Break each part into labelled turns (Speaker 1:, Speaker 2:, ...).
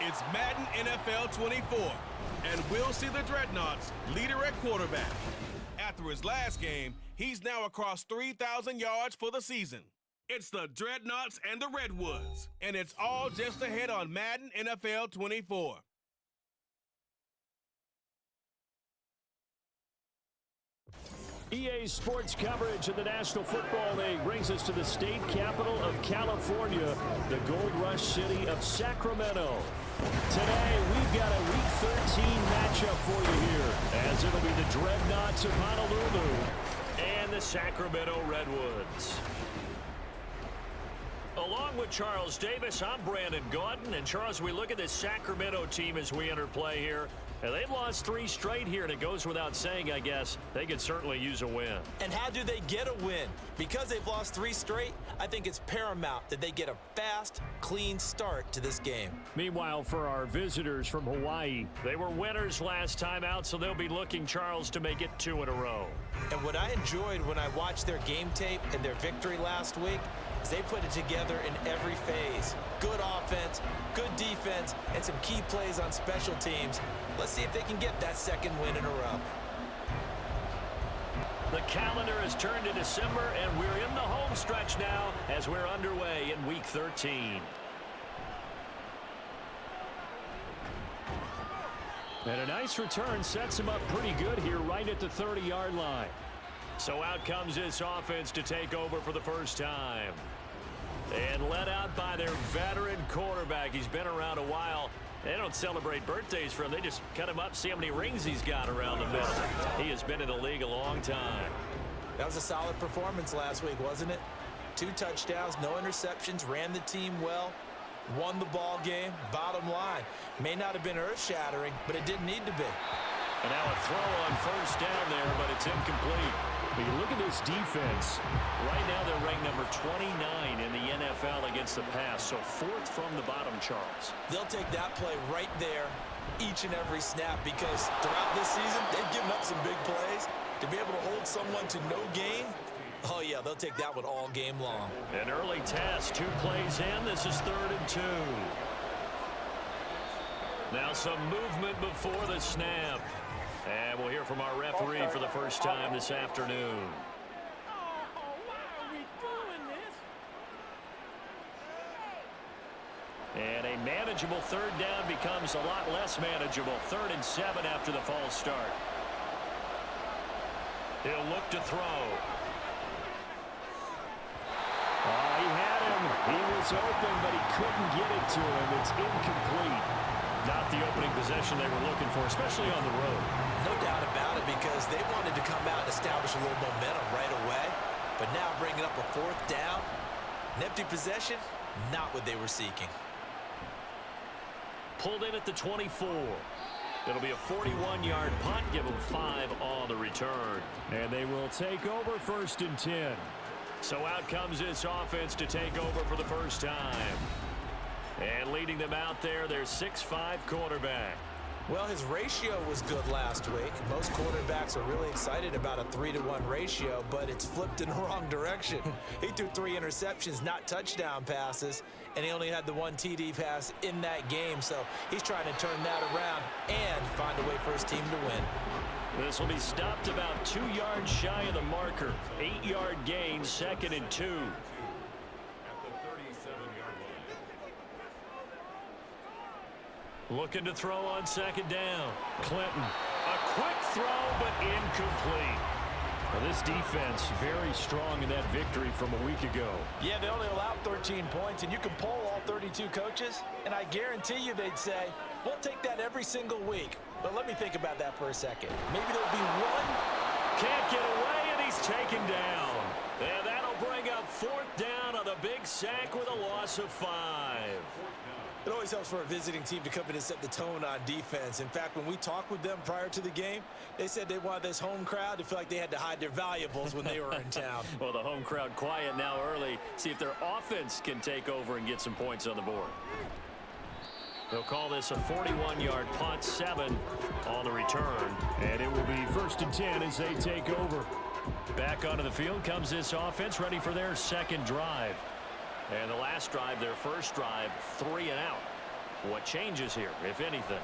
Speaker 1: It's Madden NFL 24, and we'll see the Dreadnoughts leader at quarterback. After his last game, he's now across 3,000 yards for the season. It's the Dreadnoughts and the Redwoods, and it's all just ahead on Madden NFL 24.
Speaker 2: EA Sports coverage of the National Football League brings us to the state capital of California, the gold rush city of Sacramento. Today, we've got a Week 13 matchup for you here, as it'll be the Dreadnoughts of Honolulu and the Sacramento Redwoods. Along with Charles Davis, I'm Brandon Gaudin. And Charles, we look at this Sacramento team as we enter play here. And they've lost 3 straight here, and it goes without saying, I guess, they could certainly use a win.
Speaker 3: And how do they get a win? Because they've lost 3 straight, I think it's paramount that they get a fast, clean start to this game.
Speaker 2: Meanwhile, for our visitors from Hawaii, they were winners last time out, so they'll be looking, Charles, to make it 2 in a row.
Speaker 3: And what I enjoyed when I watched their game tape and their victory last week is they put it together in every phase. Good offense, good defense, and some key plays on special teams. Let's see if they can get that 2nd win in a row.
Speaker 2: The calendar has turned to December, and we're in the home stretch now as we're underway in Week 13. And a nice return sets him up pretty good here right at the 30-yard line. So out comes this offense to take over for the first time. And led out by their veteran quarterback. He's been around a while. They don't celebrate birthdays for him. They just cut him up, see how many rings he's got around the middle. He has been in the league a long time.
Speaker 3: That was a solid performance last week, wasn't it? 2 touchdowns, no interceptions, ran the team well, won the ball game. Bottom line, may not have been earth-shattering, but it didn't need to be.
Speaker 2: And now a throw on first down there, but it's incomplete. But you look at this defense. Right now they're ranked number 29 in the NFL against the pass. So 4th from the bottom, Charles.
Speaker 3: They'll take that play right there each and every snap because throughout this season, they've given up some big plays. To be able to hold someone to no gain, oh yeah, they'll take that one all game long.
Speaker 2: An early test, 2 plays in. This is 3rd and 2. Now some movement before the snap. And we'll hear from our referee for the first time this afternoon. And a manageable 3rd down becomes a lot less manageable. 3rd and 7 after the false start. He'll look to throw. He had him. He was open, but he couldn't get it to him. It's incomplete. Not the opening possession they were looking for, especially on the road.
Speaker 3: No doubt about it, because they wanted to come out and establish a little momentum right away. But now bringing up a 4th down, an empty possession, not what they were seeking.
Speaker 2: Pulled in at the 24. It'll be a 41-yard punt, give them 5 on the return. And they will take over 1st and 10. So out comes this offense to take over for the first time. And leading them out there, their 6'5" quarterback.
Speaker 3: Well, his ratio was good last week. Most quarterbacks are really excited about a 3-to-1 ratio, but it's flipped in the wrong direction. He threw 3 interceptions, not touchdown passes, and he only had the 1 TD pass in that game. So he's trying to turn that around and find a way for his team to win.
Speaker 2: This will be stopped about 2 yards shy of the marker. 8-yard gain, 2nd and 2. Looking to throw on 2nd down. Clinton. A quick throw, but incomplete. Well, this defense very strong in that victory from a week ago.
Speaker 3: Yeah, they only allowed 13 points, and you can poll all 32 coaches, and I guarantee you they'd say, we'll take that every single week. But let me think about that for a second. Maybe there'll be one.
Speaker 2: Can't get away, and he's taken down. And that'll bring up 4th down on the big sack with a loss of 5.
Speaker 3: It always helps for a visiting team to come in and set the tone on defense. In fact, when we talked with them prior to the game, they said they wanted this home crowd to feel like they had to hide their valuables when they were in town.
Speaker 2: Well, the home crowd quiet now early. See if their offense can take over and get some points on the board. They'll call this a 41-yard punt, 7 on the return. And it will be 1st and 10 as they take over. Back onto the field comes this offense, ready for their 2nd drive. And the last drive, their first drive, 3 and out. What changes here, if anything?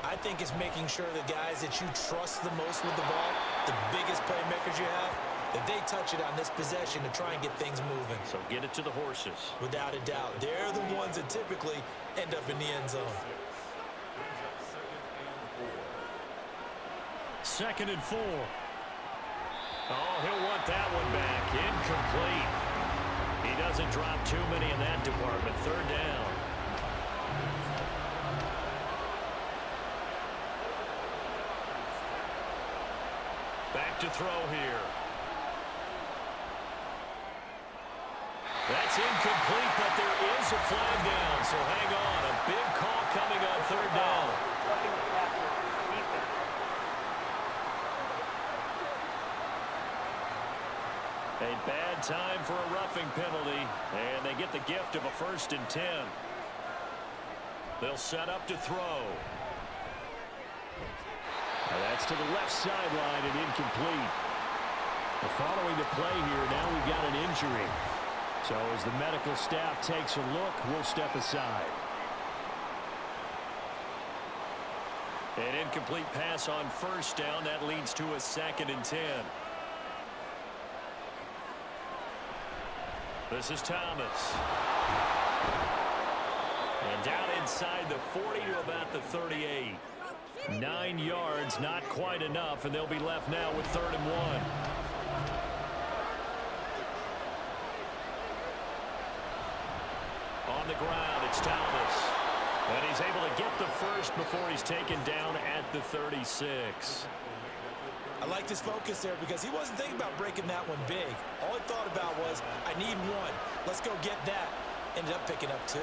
Speaker 3: I think it's making sure the guys that you trust the most with the ball, the biggest playmakers you have, that they touch it on this possession to try and get things moving.
Speaker 2: So get it to the horses.
Speaker 3: Without a doubt. They're the ones that typically end up in the end zone.
Speaker 2: 2nd and 4. Oh, he'll want that one back. Incomplete. He doesn't drop too many in that department. 3rd down. Back to throw here. That's incomplete, but there is a flag down, so hang on. A big call coming on 3rd down. A bad time for a roughing penalty, and they get the gift of a 1st and 10. They'll set up to throw. That's to the left sideline and incomplete. Following the play here, now we've got an injury. So as the medical staff takes a look, we'll step aside. An incomplete pass on 1st down. That leads to a 2nd and 10. This is Thomas. And down inside the 40 to about the 38. 9 yards, not quite enough, and they'll be left now with 3rd and 1. On the ground, it's Thomas. And he's able to get the first before he's taken down at the 36.
Speaker 3: I like his focus there because he wasn't thinking about breaking that one big. All he thought about was, I need one. Let's go get that. Ended up picking up 2.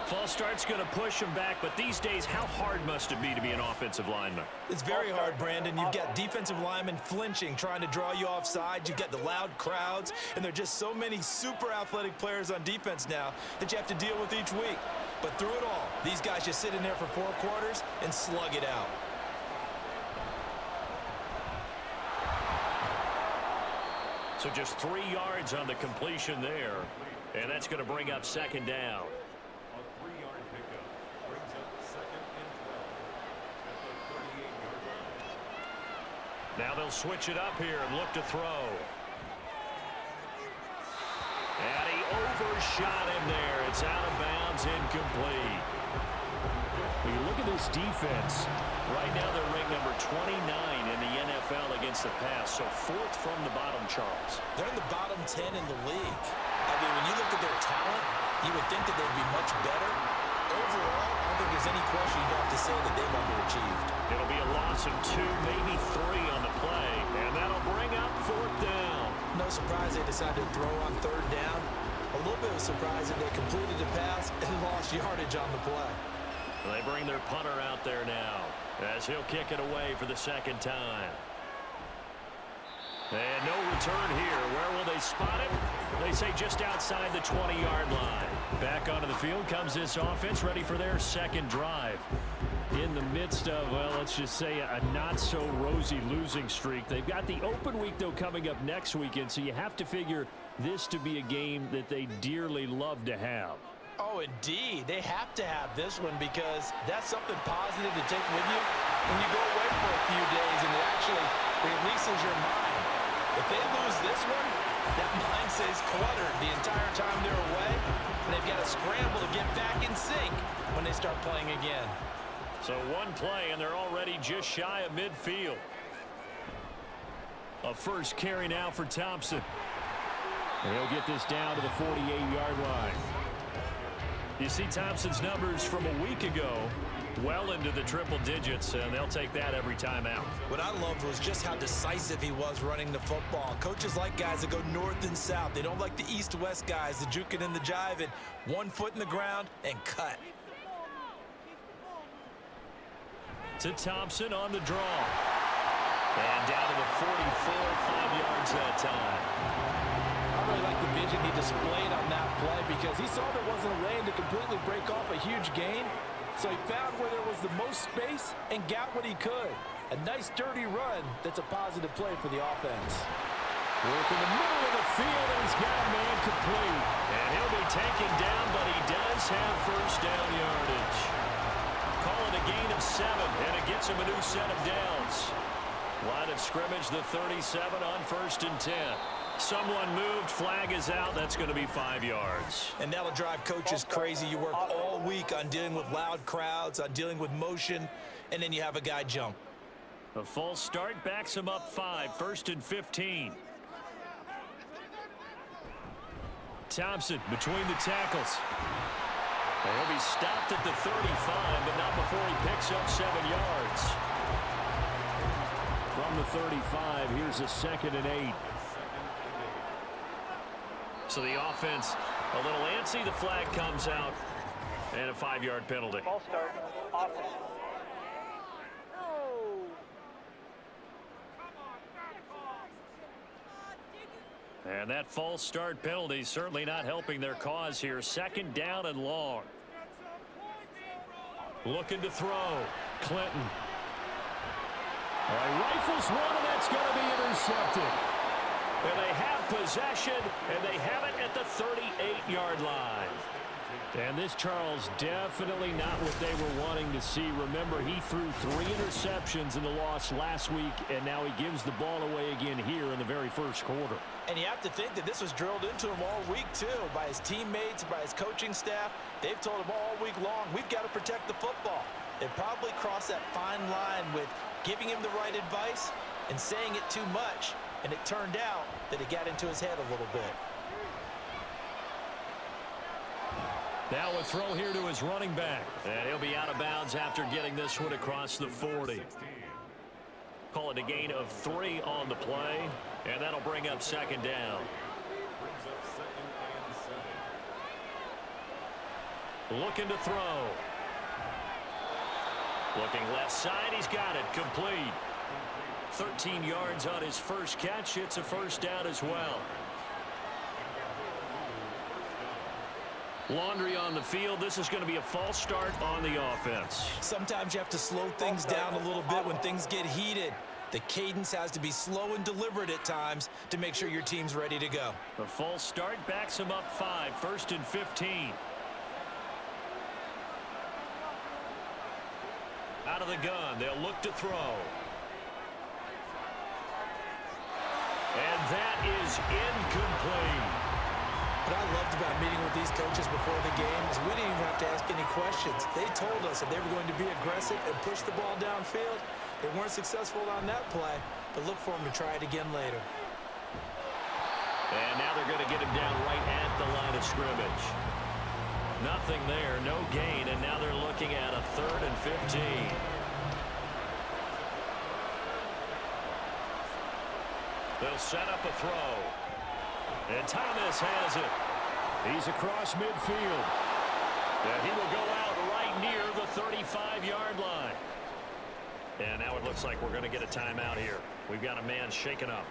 Speaker 2: False start's going to push him back, but these days, how hard must it be to be an offensive lineman?
Speaker 3: It's very hard, Brandon. You've got defensive linemen flinching, trying to draw you off sides. You've got the loud crowds, and there are just so many super athletic players on defense now that you have to deal with each week. But through it all, these guys just sit in there for 4 quarters and slug it out.
Speaker 2: So just 3 yards on the completion there, and that's going to bring up 2nd down. Now they'll switch it up here and look to throw. And he overshot him there. It's out of bounds, incomplete. When you look at this defense, right now they're ranked number 29 in the NFL against the pass, so 4th from the bottom, Charles.
Speaker 3: They're in the bottom 10 in the league. I mean, when you look at their talent, you would think that they'd be much better. Overall, I don't think there's any question you'd have to say that they've underachieved.
Speaker 2: It'll be a loss of 2, maybe 3 on the play, and that'll bring up 4th down.
Speaker 3: No surprise they decided to throw on 3rd down. A little bit of a surprise that they completed the pass and lost yardage on the play.
Speaker 2: They bring their punter out there now as he'll kick it away for the 2nd time. And no return here. Where will they spot it? They say just outside the 20-yard line. Back onto the field comes this offense, ready for their 2nd drive. In the midst of, well, let's just say a not-so-rosy losing streak. They've got the open week, though, coming up next weekend, so you have to figure this to be a game that they dearly love to have.
Speaker 3: Oh, indeed. They have to have this one because that's something positive to take with you when you go away for a few days, and it actually releases your mind. If they lose this one, that mind stays cluttered the entire time they're away, and they've got to scramble to get back in sync when they start playing again.
Speaker 2: So 1 play, and they're already just shy of midfield. A first carry now for Thompson. And he'll get this down to the 48-yard line. You see Thompson's numbers from a week ago, well into the triple digits, and they'll take that every time out.
Speaker 3: What I loved was just how decisive he was running the football. Coaches like guys that go north and south. They don't like the east-west guys, the juking and the jiving. 1 foot in the ground and cut.
Speaker 2: To Thompson on the draw. And down to the 44, 5 yards that time.
Speaker 4: I really like the vision he displayed on that play because he saw there wasn't a lane to completely break off a huge gain. So he found where there was the most space and got what he could. A nice, dirty run that's a positive play for the offense.
Speaker 2: Work in the middle of the field, and he's got a man complete. And he'll be taken down, but he does have 1st down yardage. Call it a gain of 7, and it gets him a new set of downs. Line of scrimmage, the 37 on 1st and 10. Someone moved, flag is out. That's going to be 5 yards.
Speaker 3: And that'll drive coaches crazy. You work all week on dealing with loud crowds, on dealing with motion, and then you have a guy jump.
Speaker 2: A false start backs him up 5, 1st and 15. Thompson between the tackles. And he'll be stopped at the 35, but not before he picks up 7 yards. From the 35, here's a 2nd and 8. So the offense a little antsy. The flag comes out, and a 5-yard penalty.
Speaker 5: False start, offense.
Speaker 2: And that false start penalty certainly not helping their cause here. 2nd down and long. Looking to throw. Clinton. All right, rifles one, and that's going to be intercepted. And they have possession, and they have it at the 38-yard line. And this, Charles, definitely not what they were wanting to see. Remember, he threw 3 interceptions in the loss last week, and now he gives the ball away again here in the very first quarter.
Speaker 3: And you have to think that this was drilled into him all week, too, by his teammates, by his coaching staff. They've told him all week long, we've got to protect the football. They probably crossed that fine line with giving him the right advice and saying it too much. And it turned out that it got into his head a little bit.
Speaker 2: Now a throw here to his running back. And he'll be out of bounds after getting this one across the 40. Call it a gain of 3 on the play. And that'll bring up 2nd down. Looking to throw. Looking left side. He's got it. Complete. 13 yards on his first catch. It's a 1st down as well. Laundry on the field. This is going to be a false start on the offense.
Speaker 3: Sometimes you have to slow things down a little bit when things get heated. The cadence has to be slow and deliberate at times to make sure your team's ready to go.
Speaker 2: A false start backs him up 5, 1st and 15. Out of the gun, they'll look to throw. And that is incomplete.
Speaker 3: What I loved about meeting with these coaches before the game is we didn't even have to ask any questions. They told us that they were going to be aggressive and push the ball downfield. They weren't successful on that play, but look for them to try it again later.
Speaker 2: And now they're going to get him down right at the line of scrimmage. Nothing there, no gain, and now they're looking at a 3rd and 15. They'll set up a throw. And Thomas has it. He's across midfield. And he will go out right near the 35-yard line. And now it looks like we're going to get a timeout here. We've got a man shaken up.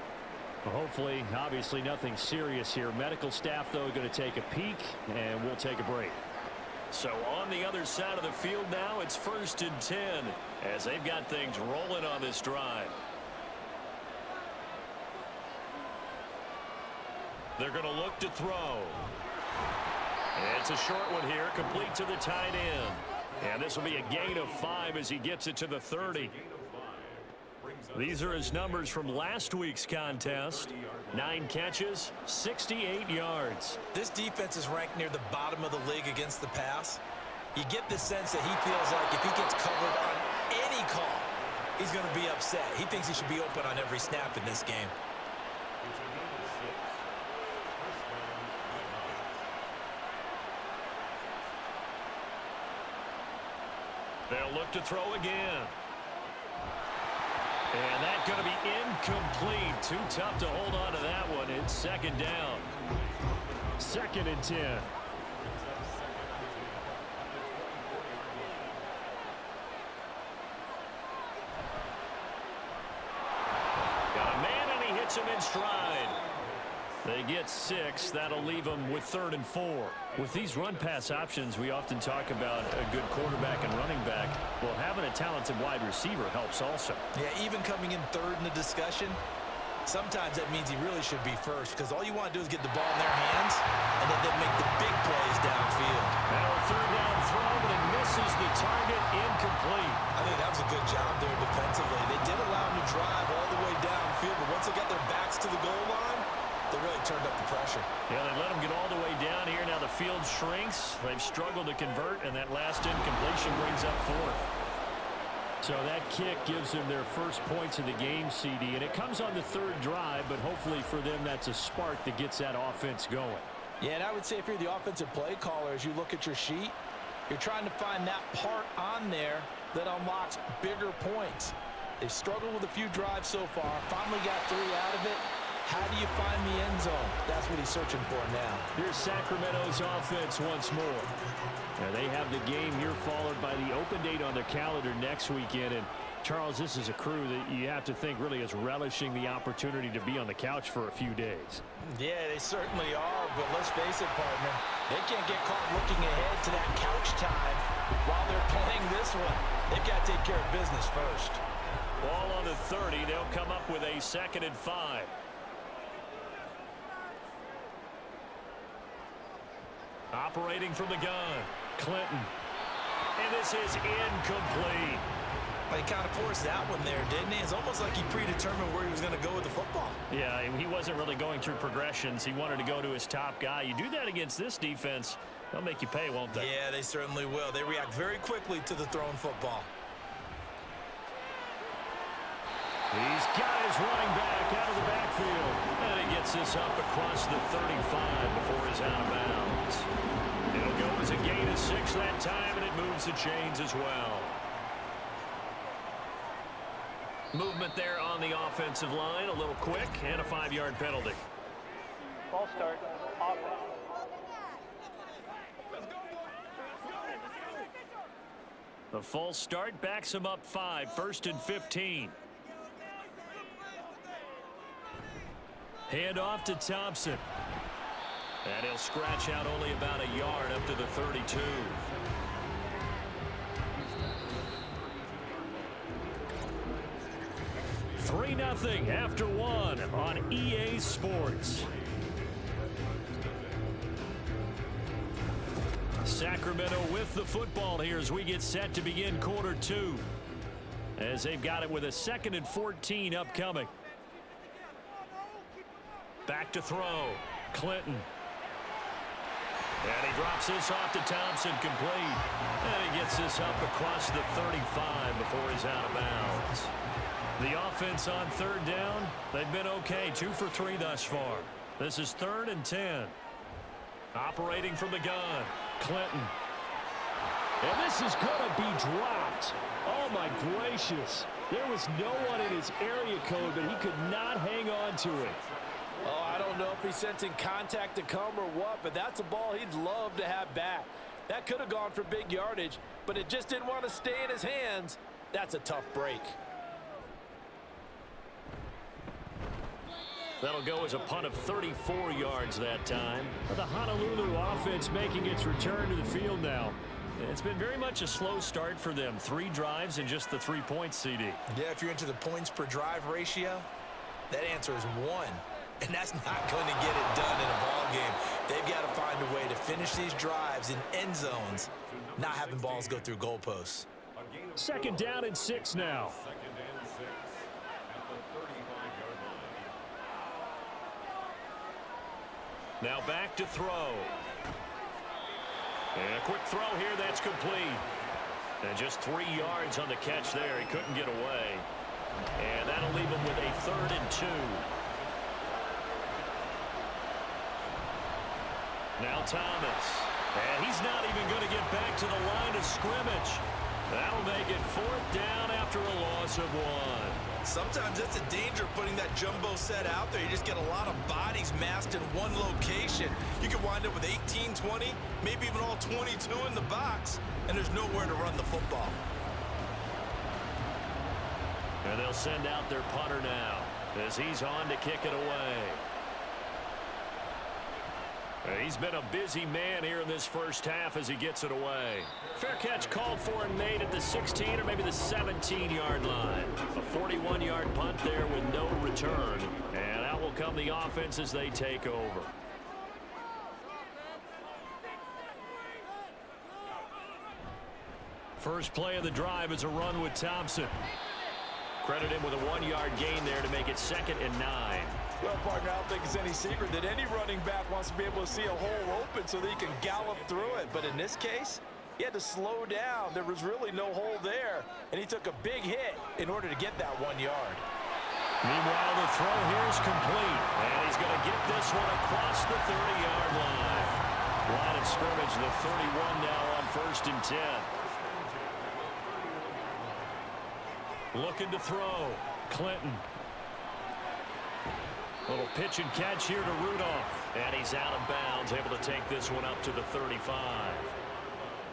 Speaker 2: Well, hopefully, obviously nothing serious here. Medical staff, though, going to take a peek, and we'll take a break. So on the other side of the field now, it's 1st and 10 as they've got things rolling on this drive. They're going to look to throw. It's a short one here, complete to the tight end. And this will be a gain of 5 as he gets it to the 30. These are his numbers from last week's contest. 9 catches, 68 yards.
Speaker 3: This defense is ranked near the bottom of the league against the pass. You get the sense that he feels like if he gets covered on any call, he's going to be upset. He thinks he should be open on every snap in this game.
Speaker 2: They'll look to throw again. And that's going to be incomplete. Too tough to hold on to that one. It's 2nd down. 2nd and 10. Got a man, and he hits him in stride. They get 6. That'll leave them with 3rd and 4. With these run-pass options, we often talk about a good quarterback and running back. Well, having a talented wide receiver helps also.
Speaker 3: Yeah, even coming in 3rd in the discussion, sometimes that means he really should be 1st because all you want to do is get the ball in their hands and then they'll make the big plays downfield.
Speaker 2: Now a 3rd down throw, but it misses the target. Incomplete. field shrinks. They've struggled to convert, and that last incompletion brings up fourth. So that kick gives them their first points of the game, CD, and it comes on the third drive, but hopefully for them that's a spark that gets that offense going.
Speaker 4: Yeah, and I would say if you're the offensive play caller, as you look at your sheet, you're trying to find that part on there that unlocks bigger points. They've struggled with a few drives so far, finally got 3 out of it. How do you find the end zone? That's what he's searching for now.
Speaker 2: Here's Sacramento's offense once more. Now they have the game here followed by the open date on their calendar next weekend. And Charles, this is a crew that you have to think really is relishing the opportunity to be on the couch for a few days.
Speaker 4: Yeah, they certainly are, but let's face it, partner. They can't get caught looking ahead to that couch time while they're playing this one. They've got to take care of business first.
Speaker 2: Ball on the 30. They'll come up with a 2nd and 5. Operating from the gun, Clinton. And this is incomplete.
Speaker 3: He kind of forced that one there, didn't he? It's almost like he predetermined where he was going to go with the football.
Speaker 2: Yeah, he wasn't really going through progressions. He wanted to go to his top guy. You do that against this defense, they'll make you pay, won't they?
Speaker 3: Yeah, they certainly will. They react very quickly to the thrown football.
Speaker 2: He's got his running back out of the backfield. And he gets this up across the 35 before he's out of bounds. It'll go as a gain of 6 that time, and it moves the chains as well. Movement there on the offensive line, a little quick, and a 5-yard penalty.
Speaker 5: Ball start. Offense.
Speaker 2: The false start backs him up 5, 1st and 15. Hand off to Thompson. And he'll scratch out only about a yard up to the 32. Three 3-0 after 1 on EA Sports. Sacramento with the football here as we get set to begin quarter 2. As they've got it with a 2nd and 14 upcoming. Back to throw. Clinton. And he drops this off to Thompson, complete. And he gets this up across the 35 before he's out of bounds. The offense on 3rd down, they've been okay. 2 for 3 thus far. This is 3rd and 10. Operating from the gun, Clinton.
Speaker 6: And this is going to be dropped. Oh, my gracious. There was no one in his area code, but he could not hang on to it.
Speaker 4: Oh, I don't know if he's sensing contact to come or what, but that's a ball he'd love to have back. That could have gone for big yardage, but it just didn't want to stay in his hands. That's a tough break.
Speaker 2: That'll go as a punt of 34 yards that time. The Honolulu offense making its return to the field now. It's been very much a slow start for them. 3 drives and just the 3 points, CD.
Speaker 3: Yeah, if you're into the points per drive ratio, that answer is 1. And that's not going to get it done in a ball game. They've got to find a way to finish these drives in end zones, not having balls go through goalposts.
Speaker 2: 2nd down and 6 now. Now back to throw. And a quick throw here, that's complete. And just 3 yards on the catch there. He couldn't get away. And that'll leave him with a 3rd and 2. Now Thomas. And he's not even going to get back to the line of scrimmage. That'll make it 4th down after a loss of 1.
Speaker 3: Sometimes it's a danger putting that jumbo set out there. You just get a lot of bodies massed in one location. You can wind up with 18, 20, maybe even all 22 in the box, and there's nowhere to run the football.
Speaker 2: And they'll send out their punter now as he's on to kick it away. He's been a busy man here in this first half as he gets it away. Fair catch called for and made at the 16 or maybe the 17-yard line. A 41-yard punt there with no return. And out will come the offense as they take over. First play of the drive is a run with Thompson. Credit him with a 1-yard gain there to make it 2nd and 9.
Speaker 4: Well, partner, I don't think it's any secret that any running back wants to be able to see a hole open so that he can gallop through it. But in this case, he had to slow down. There was really no hole there, and he took a big hit in order to get that 1 yard.
Speaker 2: Meanwhile, the throw here is complete, and he's going to get this one across the 30-yard line. Line of scrimmage, the 31 now on 1st and 10. Looking to throw. Clinton. Little pitch and catch here to Rudolph. And he's out of bounds, able to take this one up to the 35.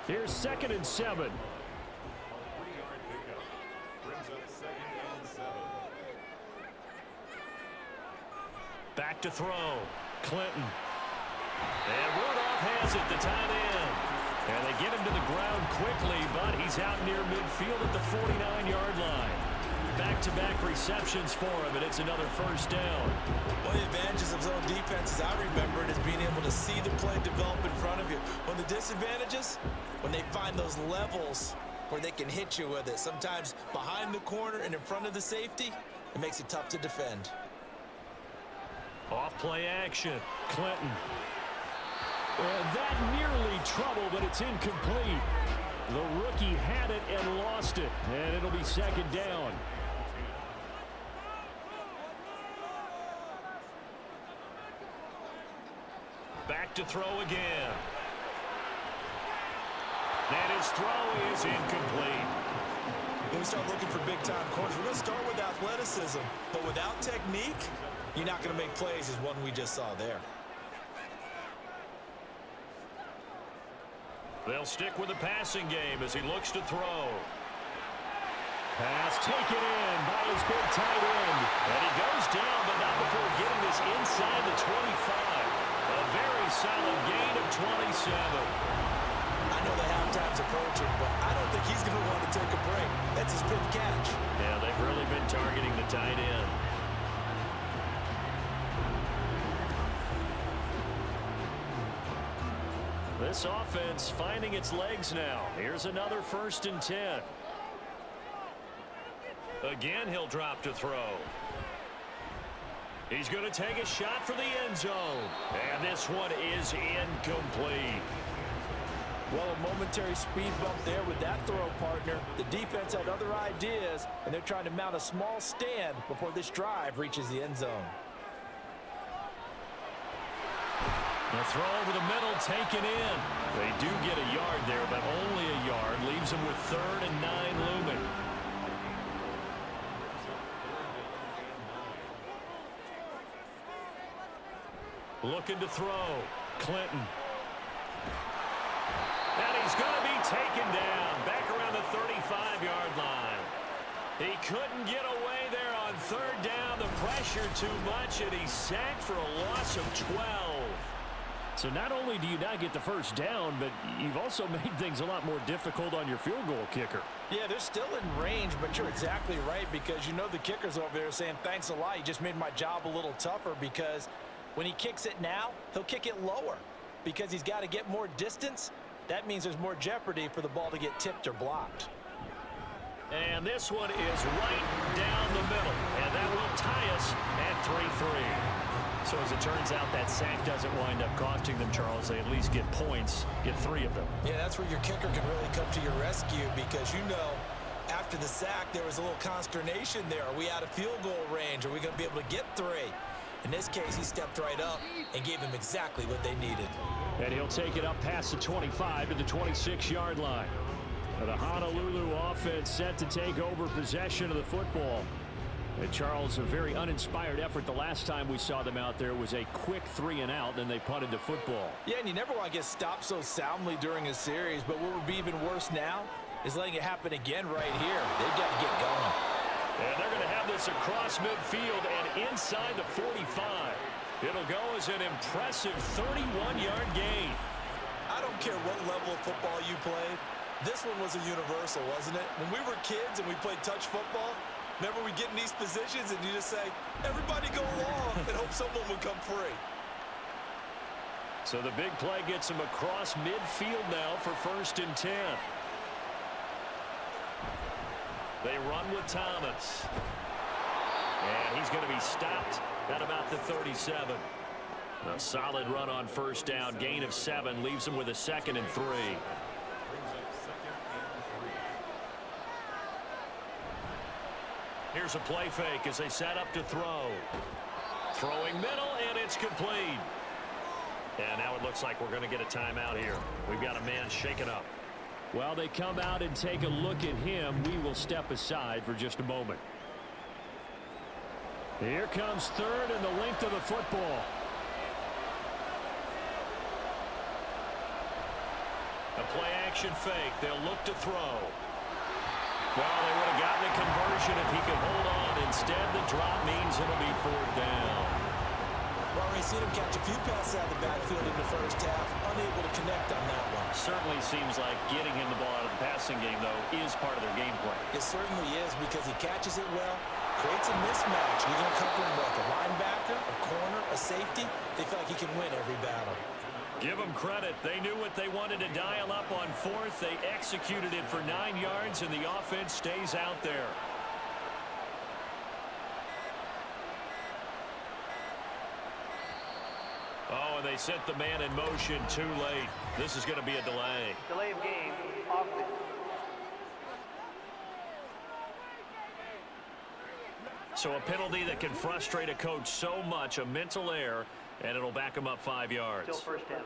Speaker 6: Here's 2nd and 7.
Speaker 2: Back to throw. Clinton. And Rudolph has it, the tight end. And they get him to the ground quickly, but he's out near midfield at the 49-yard line. Back-to-back receptions for him, and it's another 1st down.
Speaker 3: One of the advantages of zone defense, as I remember it, is being able to see the play develop in front of you. One of the disadvantages, when they find those levels where they can hit you with it, sometimes behind the corner and in front of the safety, it makes it tough to defend.
Speaker 2: Off play action. Clinton.
Speaker 6: That nearly trouble, but it's incomplete. The rookie had it and lost it, and it'll be 2nd down.
Speaker 2: Back to throw again. And his throw is incomplete.
Speaker 3: When we start looking for big-time corners, we're going to start with athleticism, but without technique, you're not going to make plays as one we just saw there.
Speaker 2: They'll stick with the passing game as he looks to throw.
Speaker 6: Pass taken in by his big tight end.
Speaker 2: And he goes down, but not before getting this inside the 25. A very solid gain of 27.
Speaker 3: I know the halftime's approaching, but I don't think he's going to want to take a break. That's his fifth catch.
Speaker 2: Yeah, they've really been targeting the tight end. This offense finding its legs now. Here's another 1st and 10. Again, he'll drop to throw. He's going to take a shot for the end zone. And this one is incomplete.
Speaker 4: Well, a momentary speed bump there with that throw, partner. The defense had other ideas, and they're trying to mount a small stand before this drive reaches the end zone.
Speaker 2: The throw over the middle taken in. They do get a yard there, but only a yard. Leaves them with 3rd and 9 looming. Looking to throw. Clinton. And he's going to be taken down. Back around the 35-yard line. He couldn't get away there on 3rd down. The pressure too much, and he's sacked for a loss of 12.
Speaker 6: So not only do you not get the 1st down, but you've also made things a lot more difficult on your field goal kicker.
Speaker 4: Yeah, they're still in range, but you're exactly right, because you know the kicker's over there saying, thanks a lot, you just made my job a little tougher, because when he kicks it now, he'll kick it lower because he's got to get more distance. That means there's more jeopardy for the ball to get tipped or blocked.
Speaker 2: And this one is right down the middle, and that will tie us at 3-3. So as it turns out, that sack doesn't wind up costing them, Charles. They at least get points, get 3 of them.
Speaker 3: Yeah, that's where your kicker can really come to your rescue, because you know after the sack there was a little consternation there. Are we out of field goal range? Are we going to be able to get 3? In this case, he stepped right up and gave them exactly what they needed.
Speaker 6: And he'll take it up past the 25 to the 26-yard line. The Honolulu offense set to take over possession of the football. And Charles, a very uninspired effort the last time we saw them out there was a quick 3-and-out, then they punted the football.
Speaker 4: Yeah, and you never want to get stopped so soundly during a series, but what would be even worse now is letting it happen again right here. They've got to get going.
Speaker 2: And they're going to have this across midfield and inside the 45. It'll go as an impressive 31-yard gain.
Speaker 3: I don't care what level of football you played. This one was a universal, wasn't it? When we were kids and we played touch football, remember we get in these positions and you just say, everybody go along, and hope someone would come free.
Speaker 2: So the big play gets him across midfield now for 1st and 10. They run with Thomas. And he's going to be stopped at about the 37. A solid run on first down. Gain of 7 leaves him with a 2nd and 3. Here's a play fake as they set up to throw. Throwing middle, and it's complete. And now it looks like we're going to get a timeout here. We've got a man shaken up.
Speaker 6: Well, they come out and take a look at him. We will step aside for just a moment. Here comes third and the length of the football.
Speaker 2: A play action fake. They'll look to throw. Well, they would have gotten a conversion if he could hold on. Instead, the drop means it'll be 4th down.
Speaker 3: Well, we've seen him catch a few passes out of the backfield in the first half. Unable to connect on that one.
Speaker 2: Certainly seems like getting him the ball out of the passing game, though, is part of their game plan.
Speaker 3: It certainly is because he catches it well, creates a mismatch. You're going to cover him with a linebacker, a corner, a safety. They feel like he can win every battle.
Speaker 2: Give them credit. They knew what they wanted to dial up on 4th. They executed it for 9 yards, and the offense stays out there. Oh, and they sent the man in motion too late. This is going to be a delay.
Speaker 5: Delay of game, offense.
Speaker 2: So a penalty that can frustrate a coach so much, a mental error, and it'll back him up 5 yards.
Speaker 5: Still first down.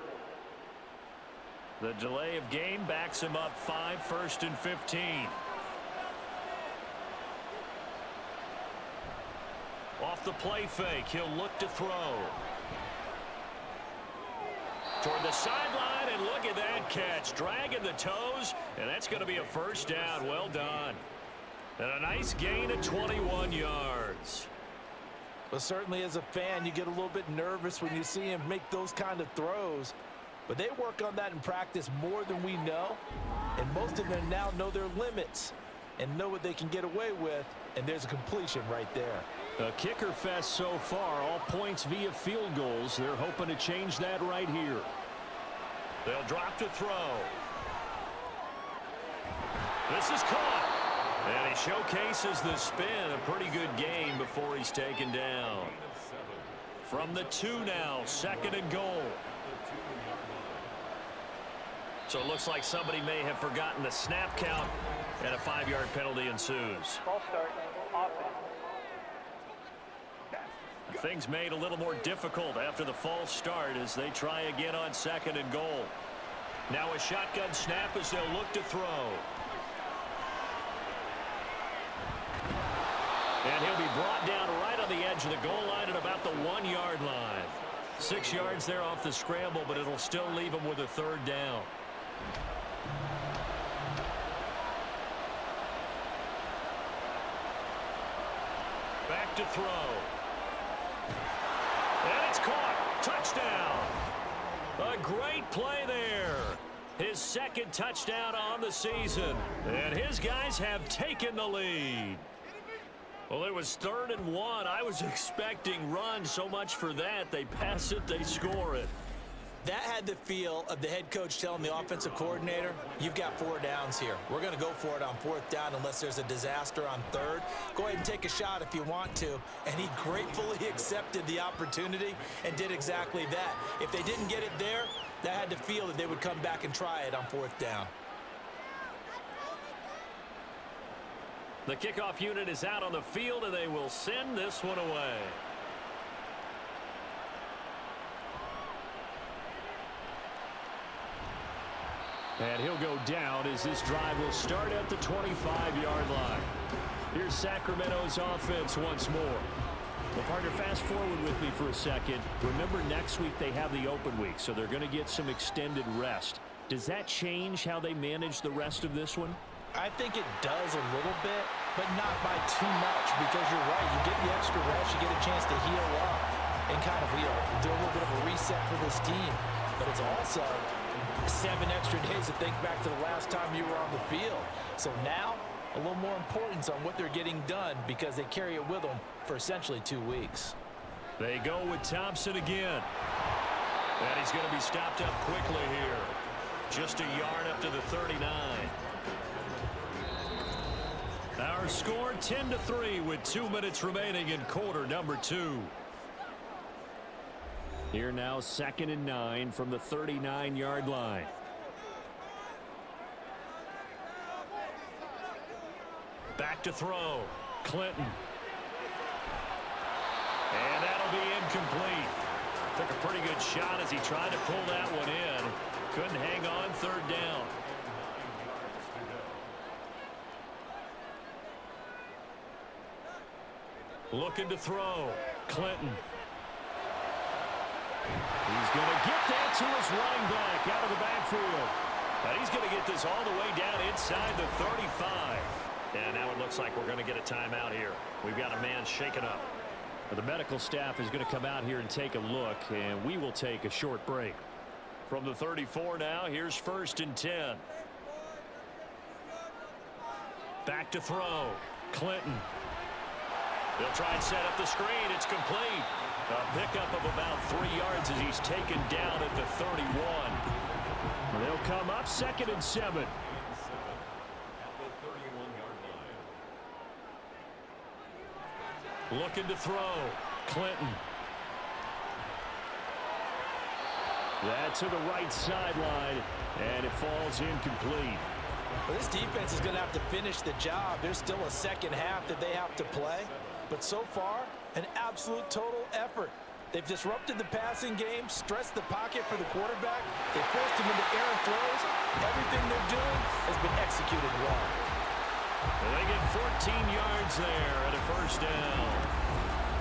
Speaker 2: The delay of game backs him up 5, 1st and 15. Off the play fake, he'll look to throw. Toward the sideline, and look at that catch. Dragging the toes, and that's going to be a first down. Well done. And a nice gain of 21 yards.
Speaker 4: Well, certainly as a fan, you get a little bit nervous when you see him make those kind of throws. But they work on that in practice more than we know. And most of them now know their limits and know what they can get away with. And there's a completion right there.
Speaker 6: A kicker fest so far, all points via field goals. They're hoping to change that right here.
Speaker 2: They'll drop to throw. This is caught. And he showcases the spin. A pretty good game before he's taken down. From the 2 now, 2nd and goal. So it looks like somebody may have forgotten the snap count, and a 5-yard penalty ensues.
Speaker 5: False start, offense.
Speaker 2: Things made a little more difficult after the false start as they try again on 2nd and goal. Now a shotgun snap as they'll look to throw. And he'll be brought down right on the edge of the goal line at about the 1-yard line. 6 yards there off the scramble, but it'll still leave him with a 3rd down. Back to throw. And it's caught. Touchdown. A great play there. His 2nd touchdown on the season. And his guys have taken the lead. Well, it was 3rd and 1. I was expecting run. So much for that. They pass it, they score it.
Speaker 3: That had the feel of the head coach telling the offensive coordinator, you've got 4 downs here. We're going to go for it on 4th down unless there's a disaster on 3rd. Go ahead and take a shot if you want to. And he gratefully accepted the opportunity and did exactly that. If they didn't get it there, that had the feel that they would come back and try it on 4th down.
Speaker 2: The kickoff unit is out on the field, and they will send this one away.
Speaker 6: And he'll go down as this drive will start at the 25-yard line. Here's Sacramento's offense once more. Well, partner, fast forward with me for a second. Remember, next week they have the open week, so they're going to get some extended rest. Does that change how they manage the rest of this one?
Speaker 4: I think it does a little bit, but not by too much, because you're right. You get the extra rest, you get a chance to heal up and kind of do a little bit of a reset for this team. But it's also 7 extra days to think back to the last time you were on the field. So now, a little more importance on what they're getting done because they carry it with them for essentially 2 weeks.
Speaker 2: They go with Thompson again. And he's going to be stopped up quickly here. Just a yard up to the 39. Our score 10-3 with 2 minutes remaining in quarter number 2.
Speaker 6: Here now 2nd and 9 from the 39-yard line.
Speaker 2: Back to throw. Clinton. And that'll be incomplete. Took a pretty good shot as he tried to pull that one in. Couldn't hang on 3rd down. Looking to throw. Clinton.
Speaker 6: He's going to get that to his running back out of the backfield.
Speaker 2: And he's going to get this all the way down inside the 35. And now it looks like we're going to get a timeout here. We've got a man shaken up.
Speaker 6: The medical staff is going to come out here and take a look, and we will take a short break.
Speaker 2: From the 34 now, here's 1st and 10. Back to throw. Clinton. They'll try and set up the screen. It's complete. A pickup of about 3 yards as he's taken down at the 31.
Speaker 6: They'll come up 2nd and 7.
Speaker 2: Looking to throw. Clinton.
Speaker 6: That's to the right sideline, and it falls incomplete.
Speaker 3: Well, this defense is going to have to finish the job. There's still a second half that they have to play. But so far, an absolute total effort. They've disrupted the passing game, stressed the pocket for the quarterback. They forced him into errant throws. Everything they're doing has been executed well.
Speaker 2: Well, they get 14 yards there and a 1st down.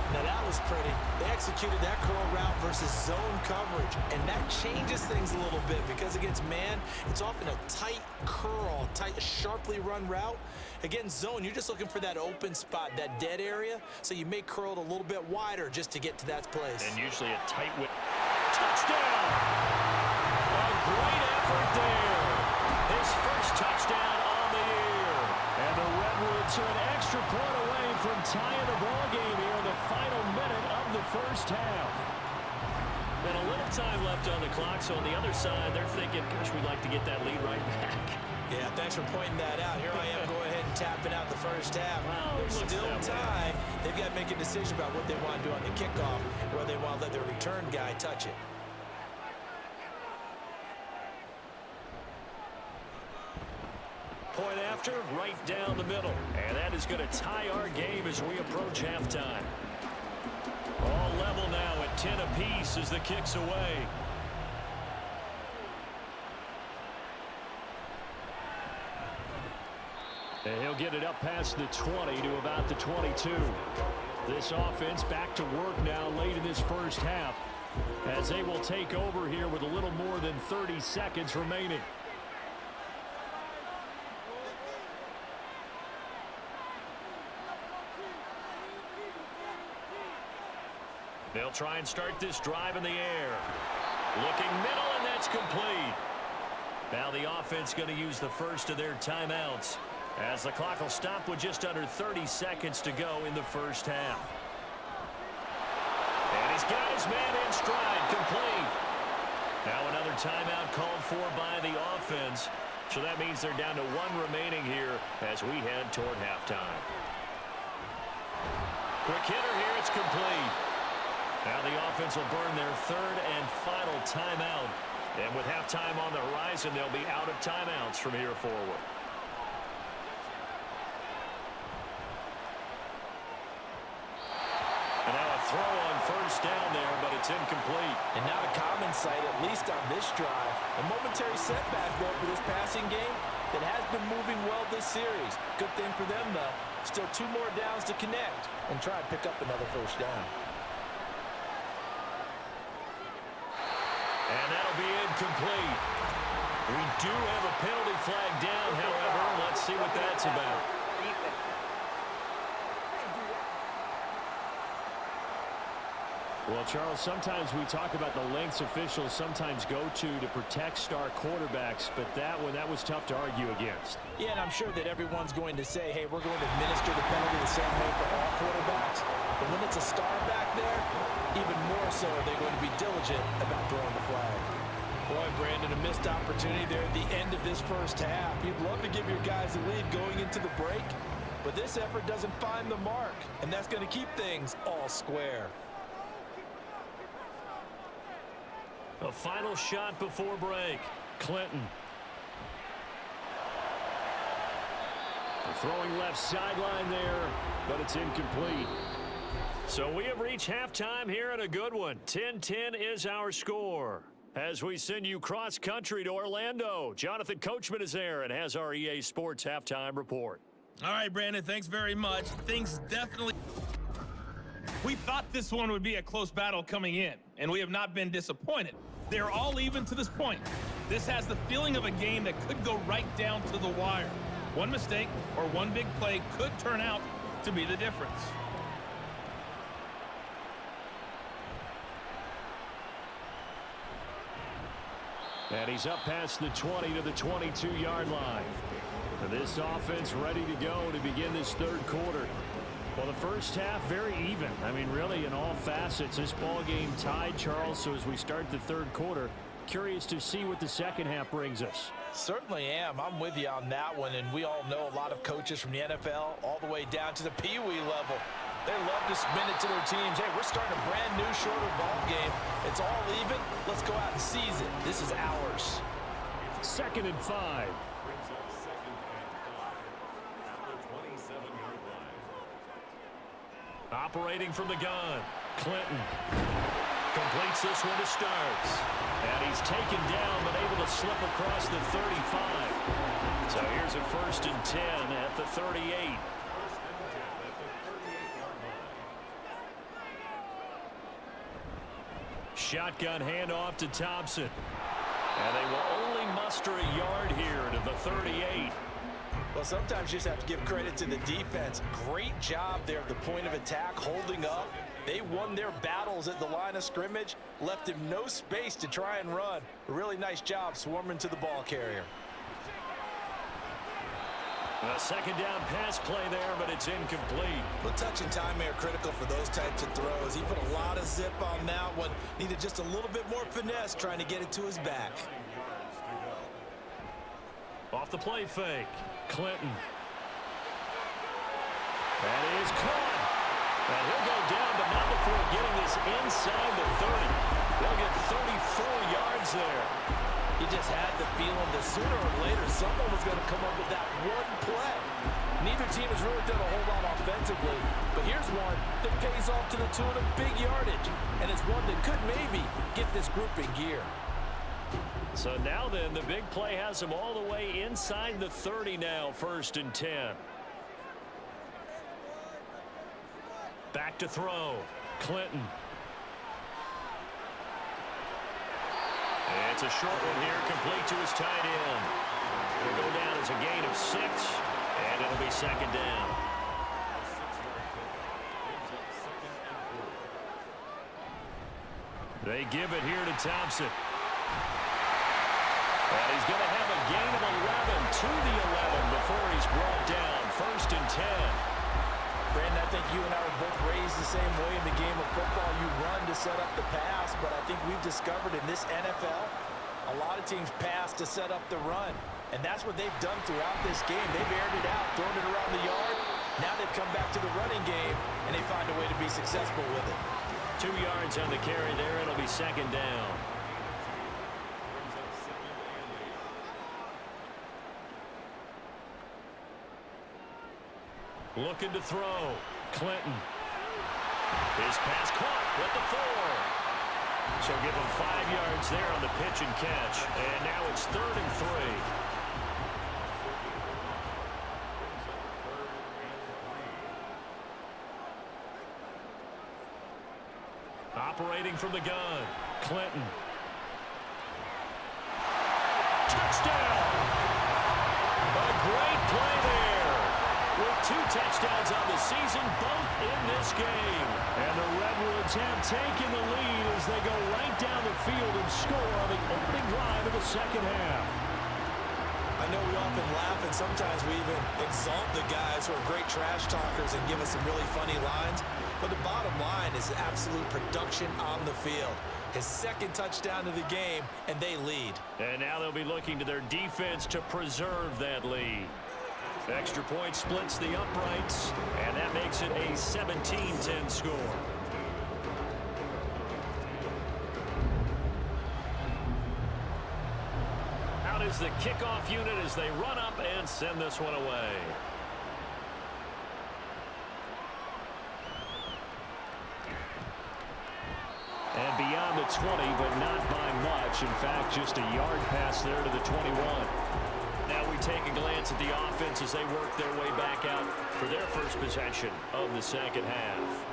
Speaker 3: Now that was pretty. They executed that curl route versus zone coverage, and that changes things a little bit because against man, it's often a tight curl, tight, sharply run route. Against zone, you're just looking for that open spot, that dead area, so you may curl it a little bit wider just to get to that place.
Speaker 2: And usually a tight width. Touchdown! A great effort there. His first touchdown on the year.
Speaker 6: And the Redwoods are an extra point away from tying the ball game here in the final minute of the 1st half.
Speaker 2: And a little time left on the clock, so on the other side, they're thinking, gosh, we'd like to get that lead right back.
Speaker 3: Yeah, thanks for pointing that out. Here I am go ahead and tapping out the 1st half.
Speaker 2: Well,
Speaker 3: There's still time. They've got to make a decision about what they want to do on the kickoff, where they want to let their return guy touch it.
Speaker 2: Point after, right down the middle. And that is going to tie our game as we approach halftime. All level now at 10 apiece as the kick's away.
Speaker 6: And he'll get it up past the 20 to about the 22. This offense back to work now late in this 1st half as they will take over here with a little more than 30 seconds remaining.
Speaker 2: They'll try and start this drive in the air. Looking middle, and that's complete. Now the offense going to use the first of their timeouts as the clock will stop with just under 30 seconds to go in the 1st half. And he's got his man in stride, complete. Now another timeout called for by the offense. So that means they're down to 1 remaining here as we head toward halftime. Quick hitter here, it's complete. Now the offense will burn their 3rd and final timeout. And with halftime on the horizon, they'll be out of timeouts from here forward. And now a throw on 1st down there, but it's incomplete.
Speaker 3: And not a common sight, at least on this drive. A momentary setback, though, for this passing game that has been moving well this series. Good thing for them, though. Still 2 more downs to connect and try and pick up another 1st down.
Speaker 2: And that'll be incomplete. We do have a penalty flag down, however. Let's see what that's about.
Speaker 6: Well, Charles, sometimes we talk about the lengths officials sometimes go to protect star quarterbacks, but that was tough to argue against.
Speaker 3: Yeah, and I'm sure that everyone's going to say, hey, we're going to administer the penalty the same way for all quarterbacks. But when it's a star back there, even more so are they going to be diligent about throwing the flag. Boy, Brandon, a missed opportunity there at the end of this 1st half. You'd love to give your guys the lead going into the break,
Speaker 4: but this effort doesn't find the mark, and that's going to keep things all square.
Speaker 2: A final shot before break. Clinton.
Speaker 6: Throwing left sideline there, but it's incomplete.
Speaker 2: So we have reached halftime here in a good one. 10-10 is our score. As we send you cross-country to Orlando, Jonathan Coachman is there and has our EA Sports halftime report.
Speaker 7: All right, Brandon, thanks very much. Things definitely... We thought this one would be a close battle coming in, and we have not been disappointed. They're all even to this point. This has the feeling of a game that could go right down to the wire. One mistake or one big play could turn out to be the difference.
Speaker 6: And he's up past the 20 to the 22-yard line. And this offense ready to go to begin this third quarter. Well, the first half, very even. I mean, really, in all facets, this ball game tied, Charles. So as we start the third quarter, curious to see what the second half brings us.
Speaker 4: Certainly am. I'm with you on that one, and we all know a lot of coaches from the NFL all the way down to the Pee Wee level. They love to spin it to their teams. Hey, we're starting a brand new, shorter ball game. It's all even. Let's go out and seize it. This is ours.
Speaker 6: 2nd and 5.
Speaker 2: Operating from the gun, Clinton completes this one to Starks. And he's taken down, but able to slip across the 35. So here's a 1st and 10 at the 38. Shotgun handoff to Thompson. And they will only muster a yard here to the 38.
Speaker 4: Well, sometimes you just have to give credit to the defense. Great job there at the point of attack, holding up. They won their battles at the line of scrimmage, left him no space to try and run. A really nice job swarming to the ball carrier.
Speaker 2: A second down pass play there, but it's incomplete.
Speaker 3: Well, touch and time are critical for those types of throws. He put a lot of zip on that one. Needed just a little bit more finesse trying to get it to his back.
Speaker 2: Off the play fake, Clinton. That is caught. And he'll go down, but not before getting this inside the 30. They'll get 34 yards there.
Speaker 4: You just had the feeling that sooner or later someone was going to come up with that one play. Neither team has really done a whole lot offensively, but here's one that pays off to the tune of big yardage, and it's one that could maybe get this group in gear.
Speaker 2: So now then, the big play has them all the way inside the 30 now, 1st and 10. Back to throw, Clinton. It's a short one here, complete to his tight end. It'll go down as a gain of 6, and it'll be 2nd down. They give it here to Thompson. And he's going to have a gain of 11 to the 11 before he's brought down. 1st and 10.
Speaker 4: Brandon, I think you and I were both raised the same way in the game of football. You run to set up the pass, but I think we've discovered in this NFL, a lot of teams pass to set up the run. And that's what they've done throughout this game. They've aired it out, thrown it around the yard. Now they've come back to the running game, and they find a way to be successful with it.
Speaker 2: 2 yards on the carry there. It'll be 2nd down. Looking to throw, Clinton. His pass caught with the 4. So give him 5 yards there on the pitch and catch. And now it's 3rd and 3. Operating from the gun, Clinton. Touchdown! A great play there. With 2 touchdowns on the season, both in this game. And the Redwoods have taken the lead as they go right down the field and score on the opening drive of the second half.
Speaker 3: I know we often laugh, and sometimes we even exalt the guys who are great trash talkers and give us some really funny lines. But the bottom line is absolute production on the field. His 2nd touchdown of the game, and they lead.
Speaker 2: And now they'll be looking to their defense to preserve that lead. Extra point splits the uprights, and that makes it a 17-10 score. Out is the kickoff unit as they run up and send this one away. And beyond the 20, but not by much. In fact, just a yard pass there to the 21. Now we take a glance at the offense as they work their way back out for their first possession of the second half.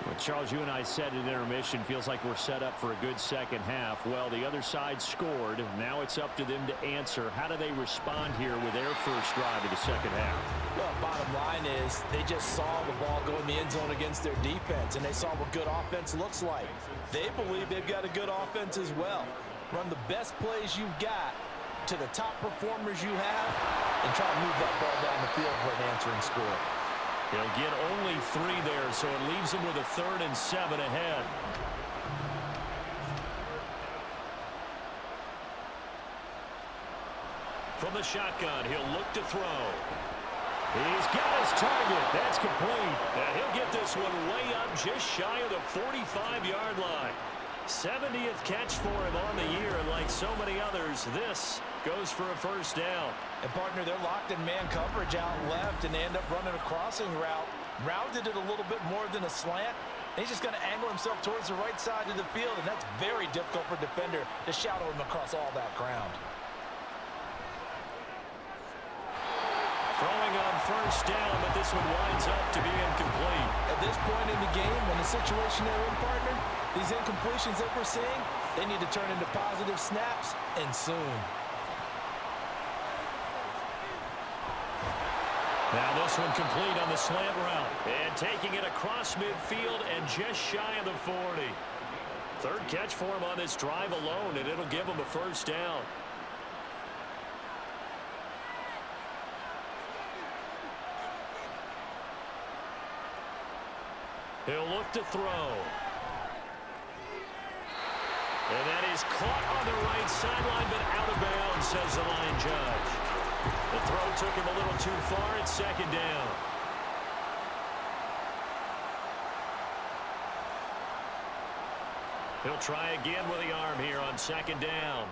Speaker 2: Well, Charles, you and I said in intermission, feels like we're set up for a good second half. Well, the other side scored. Now it's up to them to answer. How do they respond here with their first drive of the second half?
Speaker 4: Well, bottom line is they just saw the ball go in the end zone against their defense, and they saw what good offense looks like. They believe they've got a good offense as well. Run the best plays you've got to the top performers you have and try to move that ball down the field for an answering score.
Speaker 2: He'll get only 3 there, so it leaves him with a 3rd and 7 ahead. From the shotgun, he'll look to throw. He's got his target. That's complete. And he'll get this one way up just shy of the 45-yard line. 70th catch for him on the year, and like so many others, this goes for a first down.
Speaker 4: And, partner, they're locked in man coverage out left, and they end up running a crossing route. Rounded it a little bit more than a slant. And he's just going to angle himself towards the right side of the field, and that's very difficult for a defender to shadow him across all that ground.
Speaker 2: Throwing on first down, but this one winds up to be incomplete.
Speaker 4: At this point in the game, in the situation they're in, partner, these incompletions that we're seeing, they need to turn into positive snaps, and soon.
Speaker 2: Now this one complete on the slant route. And taking it across midfield and just shy of the 40. 3rd catch for him on this drive alone, and it'll give him a first down. He'll look to throw. And that is caught on the right sideline, but out of bounds, says the line judge. The throw took him a little too far. It's 2nd down. He'll try again with the arm here on 2nd down.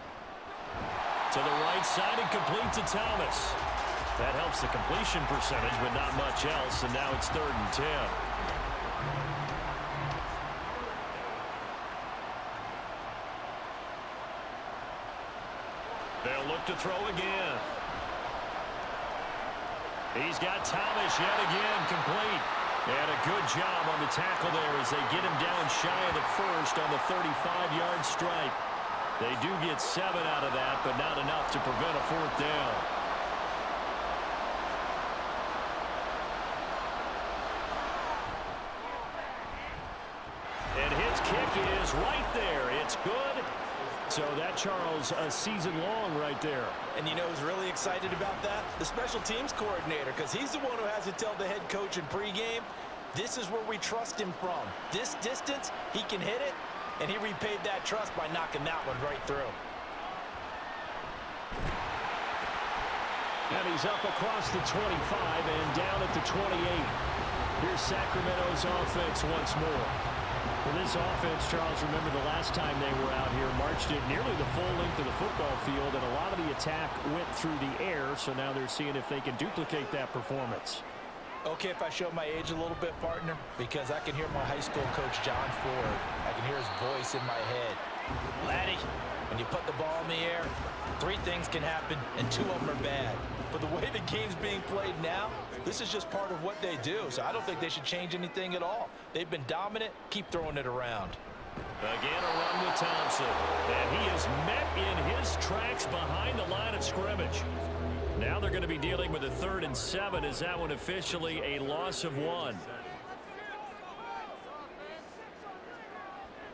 Speaker 2: To the right side and complete to Thomas. That helps the completion percentage, but not much else, and now it's 3rd and 10. They'll look to throw again. He's got Thomas yet again, complete. And a good job on the tackle there as they get him down shy of the 1st on the 35-yard stripe. They do get 7 out of that, but not enough to prevent a 4th down. And his kick is right there. It's good. So that, Charles, a season long right there.
Speaker 4: And you know who's really excited about that? The special teams coordinator, because he's the one who has to tell the head coach in pregame, this is where we trust him from. This distance, he can hit it, and he repaid that trust by knocking that one right through.
Speaker 6: And he's up across the 25 and down at the 28. Here's Sacramento's offense once more. Well, this offense, Charles, remember the last time they were out here, marched it nearly the full length of the football field, and a lot of the attack went through the air, so now they're seeing if they can duplicate that performance.
Speaker 4: Okay, if I show my age a little bit, partner, because I can hear my high school coach, John Ford. I can hear his voice in my head. Laddie, when you put the ball in the air, 3 things can happen, and 2 of them are bad. But the way the game's being played now, this is just part of what they do, so I don't think they should change anything at all. They've been dominant. Keep throwing it around.
Speaker 2: Again, a run with Thompson. And he is met in his tracks behind the line of scrimmage. Now they're going to be dealing with a 3rd and 7. Is that one officially a loss of 1?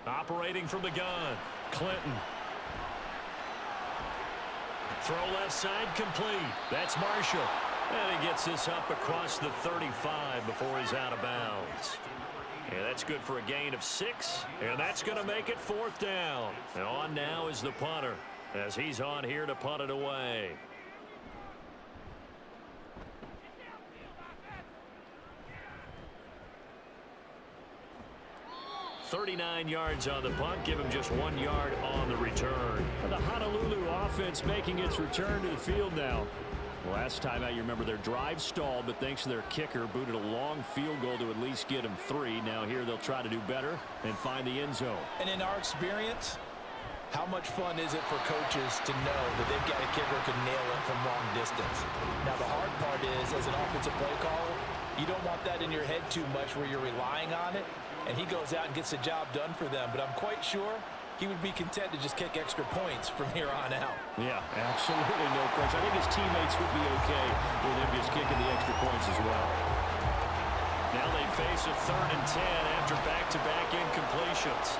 Speaker 2: Operating from the gun, Clinton. Throw left side complete. That's Marshall. And he gets this up across the 35 before he's out of bounds. And that's good for a gain of 6. And that's going to make it 4th down. And on now is the punter as he's on here to punt it away. 39 yards on the punt, give him just 1 yard on the return.
Speaker 6: The Honolulu offense making its return to the field now. Last time out, you remember their drive stalled, but thanks to their kicker, booted a long field goal to at least get them 3. Now here they'll try to do better and find the end zone.
Speaker 4: And in our experience, how much fun is it for coaches to know that they've got a kicker who can nail it from long distance? Now the hard part is, as an offensive play caller, you don't want that in your head too much where you're relying on it, and he goes out and gets the job done for them. But I'm quite sure he would be content to just kick extra points from here on out.
Speaker 6: Yeah, absolutely no question. I think his teammates would be okay with him just kicking the extra points as well.
Speaker 2: Now they face a 3rd and 10 after back-to-back incompletions.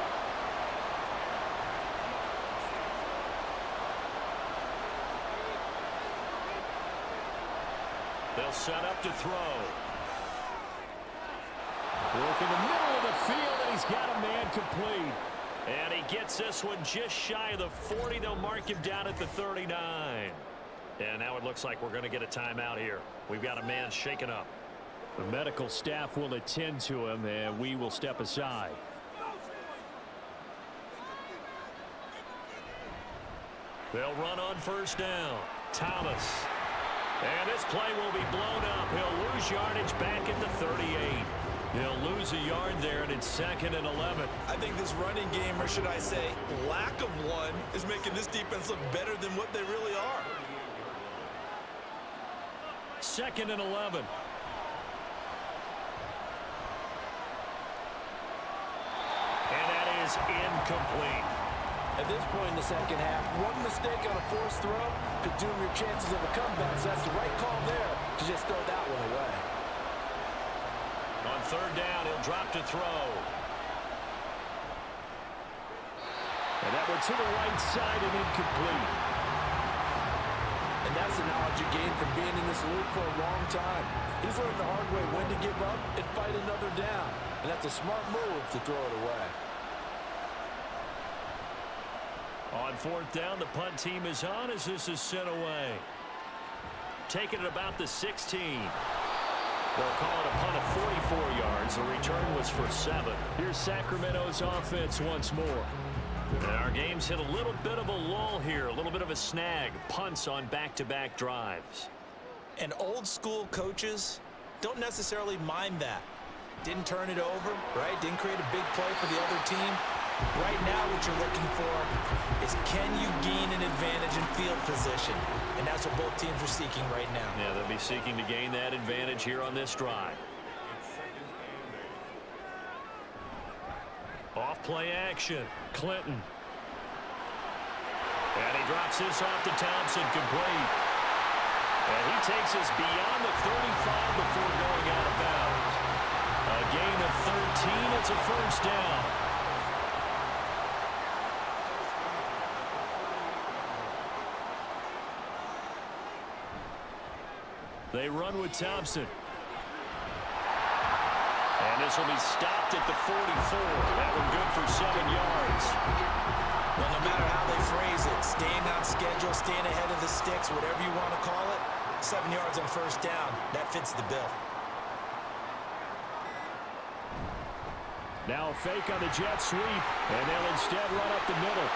Speaker 2: They'll set up to throw.
Speaker 6: Work in the middle of the field, and he's got a man complete.
Speaker 2: And he gets this one just shy of the 40. They'll mark him down at the 39. And now it looks like we're going to get a timeout here. We've got a man shaken up.
Speaker 6: The medical staff will attend to him, and we will step aside.
Speaker 2: They'll run on 1st down. Thomas. And this play will be blown up. He'll lose yardage back at the 38. He'll lose a yard there, and it's 2nd and 11.
Speaker 3: I think this running game, or should I say lack of one, is making this defense look better than what they really are.
Speaker 2: 2nd and 11. And that is incomplete.
Speaker 4: At this point in the second half, one mistake on a forced throw could doom your chances of a comeback. So that's the right call there to just throw that one away.
Speaker 2: On 3rd down, he'll drop to throw.
Speaker 6: And that one to the right side and incomplete.
Speaker 4: And that's the knowledge you gain from being in this league for a long time. He's learned the hard way when to give up and fight another down. And that's a smart move to throw it away.
Speaker 2: On 4th down, the punt team is on as this is sent away. Taking it about the 16. They'll call it a punt of 44 yards. The return was for 7.
Speaker 6: Here's Sacramento's offense once more.
Speaker 2: And our game's hit a little bit of a lull here, a little bit of a snag. Punts on back-to-back drives.
Speaker 3: And old school coaches don't necessarily mind that. Didn't turn it over, right? Didn't create a big play for the other team. Right now what you're looking for is, can you gain an advantage in field position? And that's what both teams are seeking right now.
Speaker 2: Yeah, they'll be seeking to gain that advantage here on this drive. Off play action. Clinton. And he drops this off to Thompson, complete. And he takes us beyond the 35 before going out of bounds. A gain of 13. It's a 1st down. They run with Thompson. And this will be stopped at the 44. That one good for 7 yards.
Speaker 3: Well, no matter how they phrase it, staying on schedule, staying ahead of the sticks, whatever you want to call it, 7 yards on 1st down, that fits the bill.
Speaker 6: Now a fake on the jet sweep, and they'll instead run up the middle.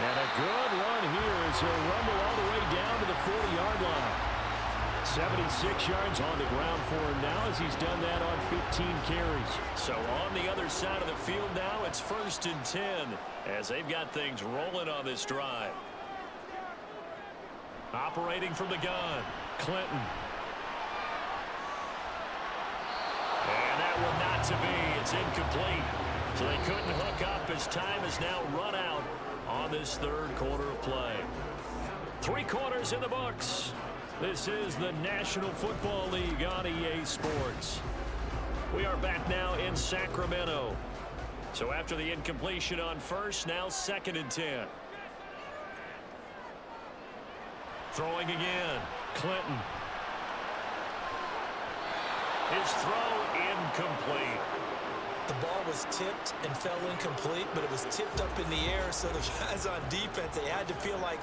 Speaker 6: And a good run here as he'll rumble all the way down to the 40-yard line. 76 yards on the ground for him now as he's done that on 15 carries.
Speaker 2: So on the other side of the field now, it's 1st and 10 as they've got things rolling on this drive. Operating from the gun, Clinton. And that one not to be. It's incomplete. So they couldn't hook up as time has now run out on this 3rd quarter of play. 3 quarters in the books. This is the National Football League on EA Sports. We are back now in Sacramento. So after the incompletion on 1st, now 2nd and 10. Throwing again, Clinton. His throw incomplete.
Speaker 3: The ball was tipped and fell incomplete, but it was tipped up in the air, so the guys on defense, they had to feel like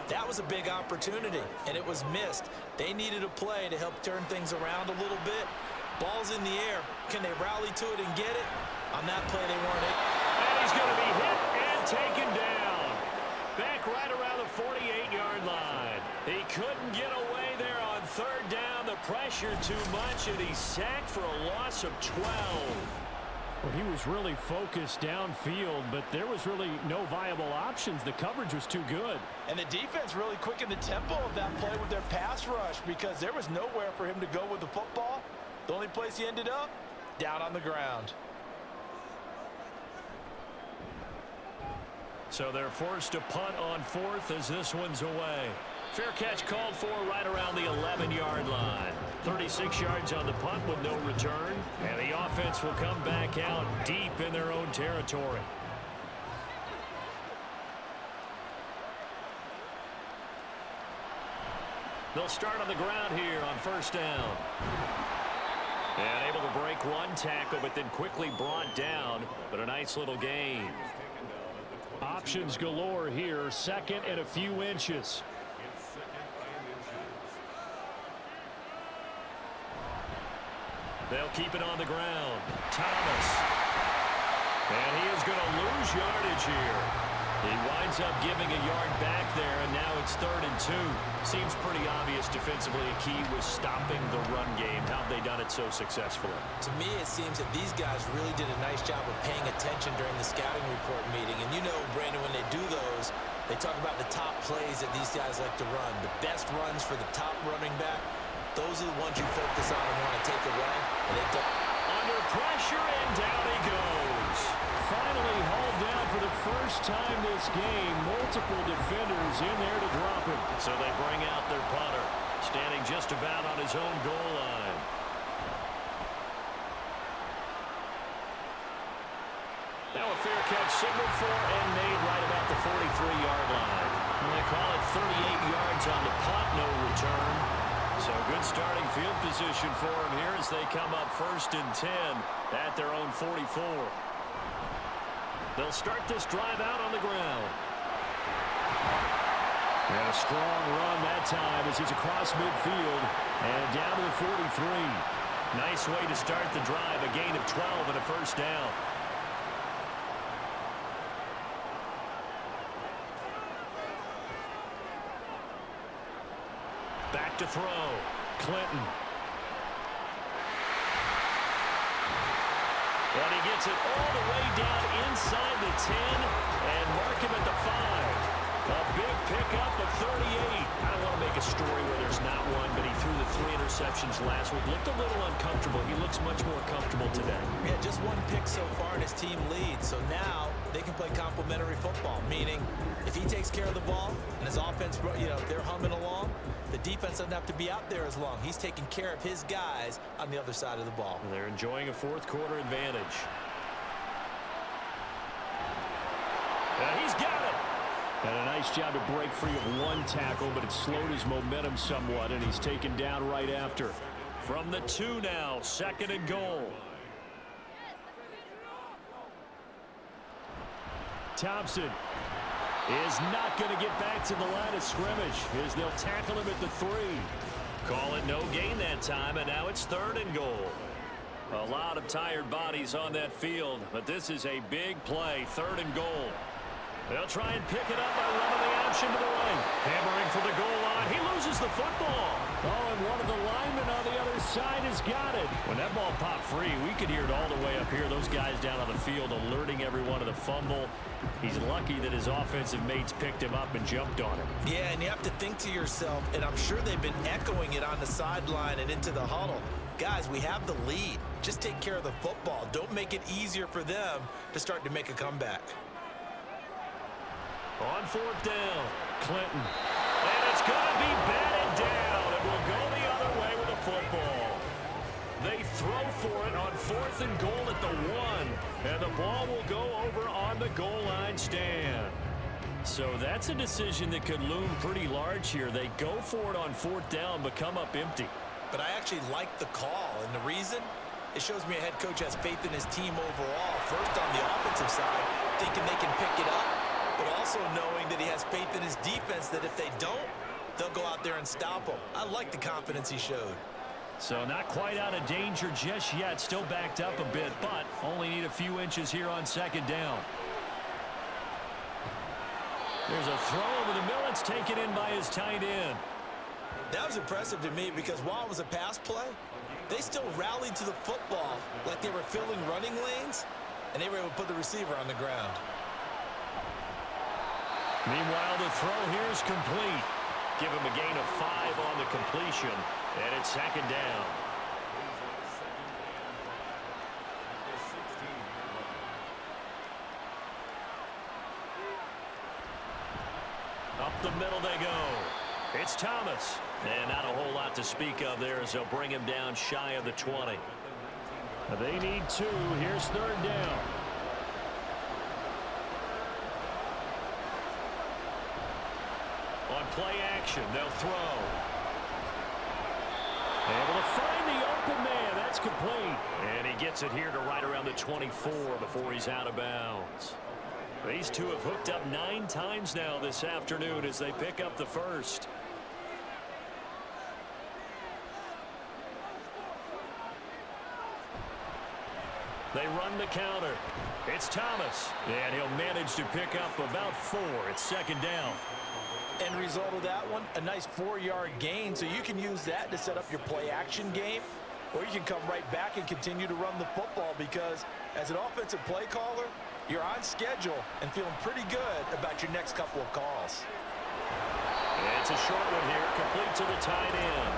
Speaker 3: that was a big opportunity, and it was missed. They needed a play to help turn things around a little bit. Ball's in the air. Can they rally to it and get it? On that play, they weren't able.
Speaker 2: going to be hit and taken down. Back right around the 48-yard line. He couldn't get away there on third down. The pressure too much, and he's sacked for a loss of 12.
Speaker 6: Well, he was really focused downfield, but there was really no viable options. The coverage was too good.
Speaker 4: And the defense really quickened the tempo of that play with their pass rush because there was nowhere for him to go with the football. The only place he ended up, down on the ground.
Speaker 2: So they're forced to punt on fourth as this one's away. Fair catch called for right around the 11-yard line. 36 yards on the punt with no return. And the offense will come back out deep in their own territory. They'll start on the ground here on first down. And able to break one tackle, but then quickly brought down. But a nice little gain.
Speaker 6: Options galore here. Second and a few inches.
Speaker 2: They'll keep it on the ground. Thomas. And he is going to lose yardage here. He winds up giving a yard back there, and now it's 3rd and 2. Seems pretty obvious defensively a key was stopping the run game. How have they done it so successfully?
Speaker 3: To me, it seems that these guys really did a nice job of paying attention during the scouting report meeting. And you know, Brandon, when they do those, they talk about the top plays that these guys like to run. The best runs for the top running back. Those are the ones you focus on and want to take away. And they've done.
Speaker 2: Under pressure, and down he goes.
Speaker 6: Finally hauled down for the first time this game. Multiple defenders in there to drop him.
Speaker 2: So they bring out their punter, standing just about on his own goal line. Now a fair catch signaled for and made right about the 43-yard line. And they call it 38 yards on the punt, no return. So good starting field position for them here as they come up 1st and 10 at their own 44. They'll start this drive out on the ground.
Speaker 6: And a strong run that time as he's across midfield and down to the 43.
Speaker 2: Nice way to start the drive, a gain of 12 and a first down. Back to throw. Clinton. And he gets it all the way down inside the 10 and mark him at the 5. A big pickup of 38. I don't want to make a story where there's not one, but he threw the 3 interceptions last week. Looked a little uncomfortable. He looks much more comfortable today.
Speaker 3: Yeah, just one pick so far and his team leads. So now they can play complementary football, meaning if he takes care of the ball and his offense, you know, they're humming along, the defense doesn't have to be out there as long. He's taking care of his guys on the other side of the ball.
Speaker 2: They're enjoying a 4th quarter advantage. And he's got it.
Speaker 6: And a nice job to break free of one tackle, but it slowed his momentum somewhat, and he's taken down right after.
Speaker 2: From the 2 now, 2nd and goal.
Speaker 6: Thompson is not going to get back to the line of scrimmage as they'll tackle him at the 3.
Speaker 2: Call it no gain that time, and now it's 3rd and goal. A lot of tired bodies on that field, but this is a big play, 3rd and goal. They'll try and pick it up by running the option to the right. Hammering for the goal line. He loses the football.
Speaker 6: Oh, and one of the linemen on the other side has got it.
Speaker 2: When that ball popped free, we could hear it all the way up here. Those guys down on the field alerting everyone of the fumble. He's lucky that his offensive mates picked him up and jumped on him.
Speaker 3: Yeah, and you have to think to yourself, and I'm sure they've been echoing it on the sideline and into the huddle. Guys, we have the lead. Just take care of the football. Don't make it easier for them to start to make a comeback.
Speaker 2: On 4th down, Clinton. And it's going to be batted down. It will go the other way with the football. They throw for it on 4th and goal at the 1. And the ball will go over on the goal line stand. So that's a decision that could loom pretty large here. They go for it on 4th down, but come up empty.
Speaker 3: But I actually like the call, and the reason? It shows me a head coach has faith in his team overall. First on the offensive side, thinking they can pick it up, but also knowing that he has faith in his defense that if they don't, they'll go out there and stop them. I like the confidence he showed.
Speaker 2: So not quite out of danger just yet. Still backed up a bit, but only need a few inches here on 2nd down. There's a throw over the middle. It's taken in by his tight end.
Speaker 3: That was impressive to me because while it was a pass play, they still rallied to the football like they were filling running lanes, and they were able to put the receiver on the ground.
Speaker 2: Meanwhile, the throw here is complete. Give him a gain of 5 on the completion, and it's second down. Up the middle they go. It's Thomas. And not a whole lot to speak of there as they'll bring him down shy of the 20.
Speaker 6: They need 2. Here's third down.
Speaker 2: On play action, they'll throw. Able to find the open man. That's complete. And he gets it here to right around the 24 before he's out of bounds. These two have hooked up 9 times now this afternoon as they pick up the first. They run the counter. It's Thomas. And he'll manage to pick up about 4. It's second down.
Speaker 3: End result of that one, a nice 4-yard gain. So you can use that to set up your play action game, or you can come right back and continue to run the football because as an offensive play caller, you're on schedule and feeling pretty good about your next couple of calls.
Speaker 2: It's a short one here, complete to the tight end.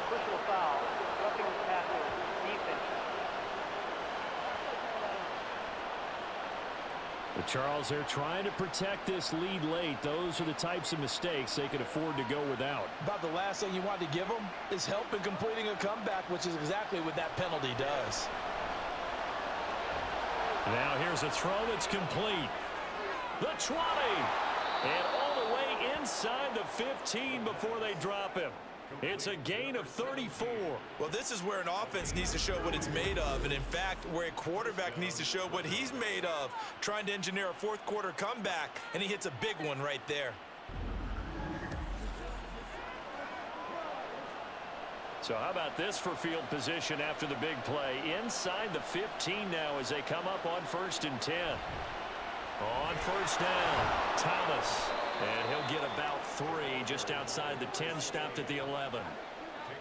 Speaker 5: Personal foul, roughing the passer, defense.
Speaker 6: But Charles, they're trying to protect this lead late. Those are the types of mistakes they can afford to go without.
Speaker 4: About the last thing you want to give them is help in completing a comeback, which is exactly what that penalty does.
Speaker 2: Now here's a throw that's complete. The 20. And all the way inside the 15 before they drop him. It's a gain of 34.
Speaker 3: Well, this is where an offense needs to show what it's made of, and in fact, where a quarterback needs to show what he's made of, trying to engineer a fourth-quarter comeback, and he hits a big one right there.
Speaker 2: So how about this for field position after the big play? Inside the 15 now as they come up on 1st and 10. On first down, Thomas. And he'll get about 3 just outside the 10, stopped at the 11.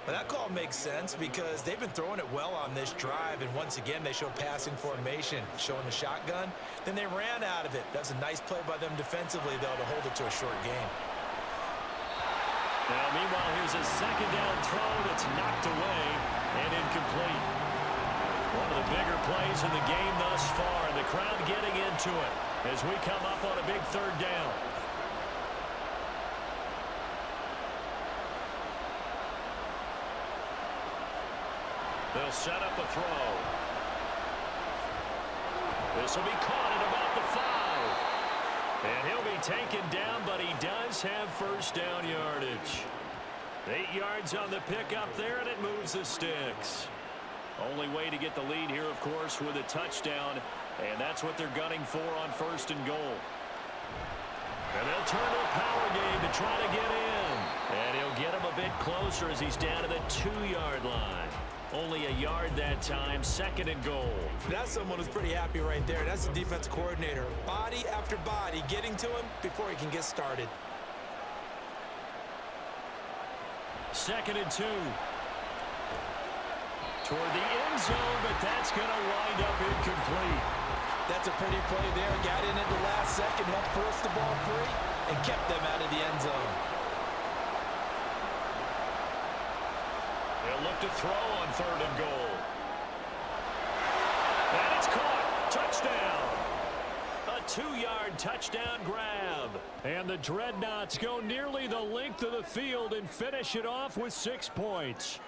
Speaker 3: Well, that call makes sense because they've been throwing it well on this drive, and once again, they show passing formation, showing the shotgun. Then they ran out of it. That was a nice play by them defensively, though, to hold it to a short game.
Speaker 2: Now, meanwhile, here's a second down throw that's knocked away and incomplete. One of the bigger plays in the game thus far, and the crowd getting into it as we come up on a big third down. They'll set up a throw. This will be caught at about the 5. And he'll be taken down, but he does have first down yardage. 8 yards on the pickup there, and it moves the sticks. Only way to get the lead here, of course, with a touchdown, and that's what they're gunning for on 1st and goal. And they'll turn to a power game to try to get in. And he'll get him a bit closer as he's down to the 2-yard line. Only a yard that time, 2nd and goal.
Speaker 3: That's someone who's pretty happy right there. That's the defense coordinator. Body after body getting to him before he can get started.
Speaker 2: 2nd and 2. Toward the end zone, but that's going to wind up incomplete.
Speaker 4: That's a pretty play there. Got in at the last second, helped force the ball free, and kept them out of the end zone.
Speaker 2: They'll look to throw on 3rd and goal. And it's caught. Touchdown. A 2-yard touchdown grab.
Speaker 6: And the Dreadnoughts go nearly the length of the field and finish it off with 6 points.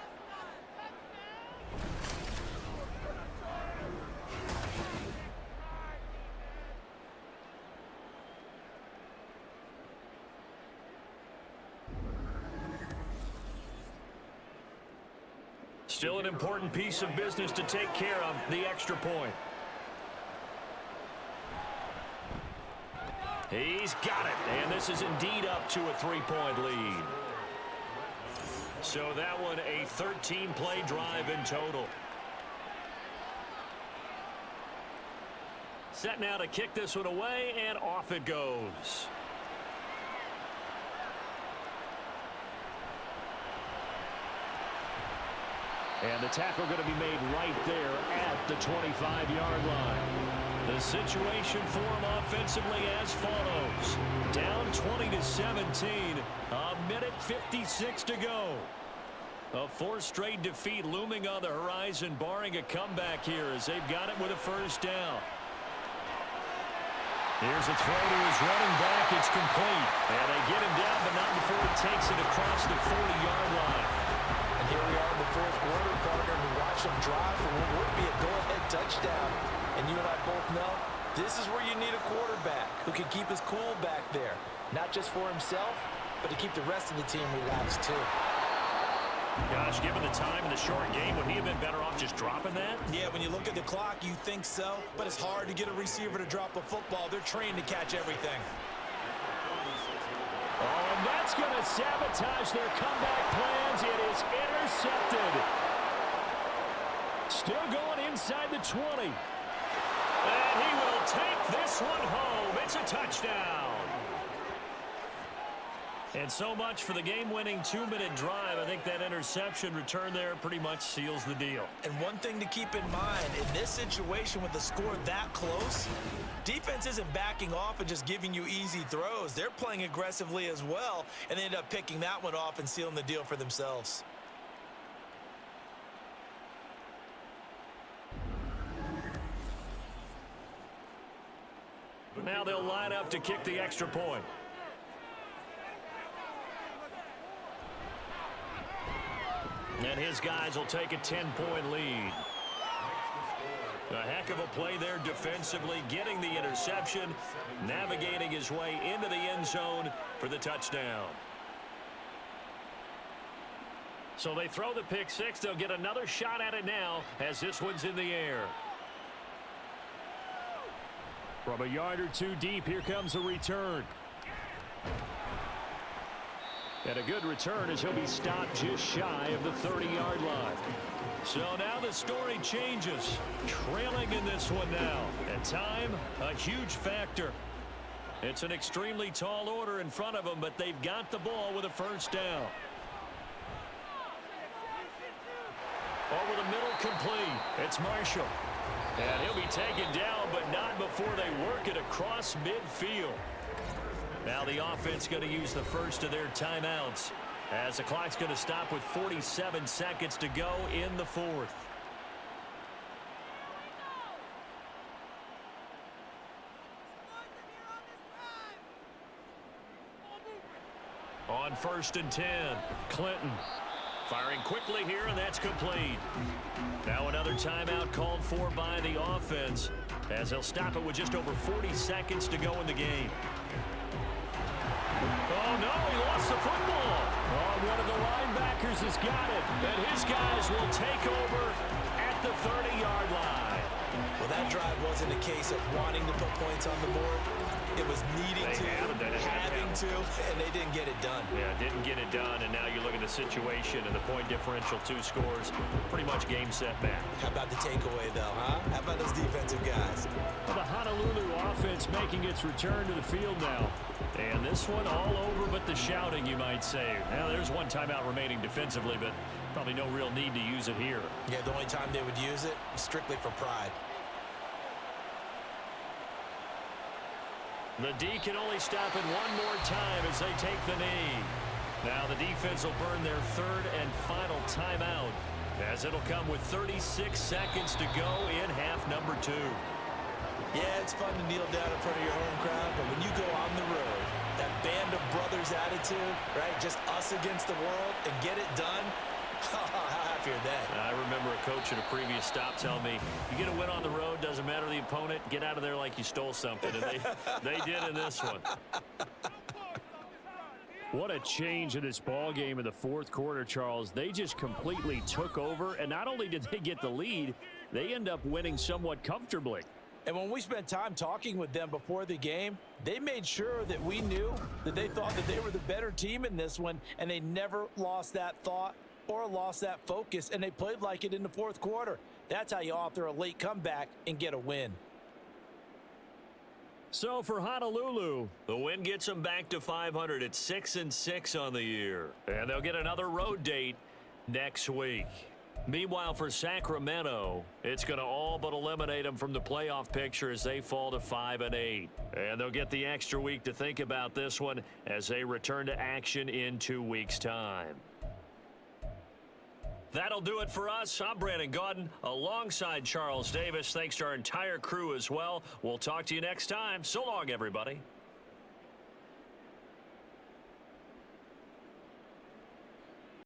Speaker 2: Still an important piece of business to take care of, the extra point. He's got it, and this is indeed up to a 3-point lead. So that one a 13-play drive in total. Set now to kick this one away, and off it goes. And the tackle going to be made right there at the 25-yard line. The situation for them offensively as follows. Down 20-17, a minute 56 to go. A fourth straight defeat looming on the horizon, barring a comeback here as they've got it with a first down. Here's a throw to his running back. It's complete. And they get him down, but not before he takes it across the 40-yard line.
Speaker 3: And here we are in the fourth quarter, partner, to watch them drive for what would be a go-ahead touchdown. And you and I both know this is where you need a quarterback who can keep his cool back there. Not just for himself, but to keep the rest of the team relaxed too.
Speaker 2: Gosh, given the time in the short game, would he have been better off just dropping that?
Speaker 3: Yeah, when you look at the clock, you think so. But it's hard to get a receiver to drop a football. They're trained to catch everything.
Speaker 6: Oh, and that's going to sabotage their comeback plans. It is intercepted. Still going inside the 20.
Speaker 2: And he will take this one home. It's a touchdown. And so much for the game-winning 2-minute drive. I think that interception return there pretty much seals the deal.
Speaker 3: And one thing to keep in mind, in this situation with the score that close, defense isn't backing off and just giving you easy throws. They're playing aggressively as well, and they end up picking that one off and sealing the deal for themselves.
Speaker 2: Now they'll line up to kick the extra point. And his guys will take a 10-point lead. A heck of a play there defensively, getting the interception, navigating his way into the end zone for the touchdown. So they throw the pick six. They'll get another shot at it now as this one's in the air.
Speaker 6: From a yard or two deep, here comes a return. And a good return as he'll be stopped just shy of the 30-yard line.
Speaker 2: So now the story changes. Trailing in this one now. And time, a huge factor. It's an extremely tall order in front of them, but they've got the ball with a first down. Over the middle, complete. It's Marshall. And he'll be taken down, but not before they work it across midfield. Now the offense going to use the first of their timeouts as the clock's going to stop with 47 seconds to go in the fourth. On 1st and 10, Clinton firing quickly here, and that's complete. Now another timeout called for by the offense as they'll stop it with just over 40 seconds to go in the game.
Speaker 6: Oh, no, he lost the football. Oh, one of the linebackers has got it.
Speaker 2: And his guys will take over at the 30-yard line.
Speaker 3: Well, that drive wasn't a case of wanting to put points on the board. It was needing to, having to, and they didn't get it done.
Speaker 2: Yeah, didn't get it done, and now you look at the situation and the point differential, 2 scores, pretty much game, set, match.
Speaker 3: How about the takeaway, though, huh? How about those defensive guys?
Speaker 6: Well, the Honolulu offense making its return to the field now.
Speaker 2: And this one all over but the shouting, you might say. Now, there's one timeout remaining defensively, but probably no real need to use it here.
Speaker 3: Yeah, the only time they would use it was strictly for pride.
Speaker 2: The D can only stop it one more time as they take the knee. Now the defense will burn their 3rd and final timeout as it'll come with 36 seconds to go in half number 2.
Speaker 3: Yeah, it's fun to kneel down in front of your home crowd, but when you go on the road, that band of brothers attitude, right, just us against the world and get it done, how happy are they?
Speaker 2: I remember a coach at a previous stop telling me, you get a win on the road, doesn't matter the opponent, get out of there like you stole something. And they did in this one.
Speaker 6: What a change in this ball game in the fourth quarter, Charles. They just completely took over, and not only did they get the lead, they end up winning somewhat comfortably.
Speaker 3: And when we spent time talking with them before the game, they made sure that we knew that they thought that they were the better team in this one, and they never lost that thought or lost that focus, and they played like it in the fourth quarter. That's how you author a late comeback and get a win.
Speaker 2: So for Honolulu, the win gets them back to 500 at 6-6 on the year. And they'll get another road date next week. Meanwhile, for Sacramento, it's going to all but eliminate them from the playoff picture as they fall to 5-8. And they'll get the extra week to think about this one as they return to action in 2 weeks' time. That'll do it for us. I'm Brandon Gaudin alongside Charles Davis. Thanks to our entire crew as well. We'll talk to you next time. So long, everybody.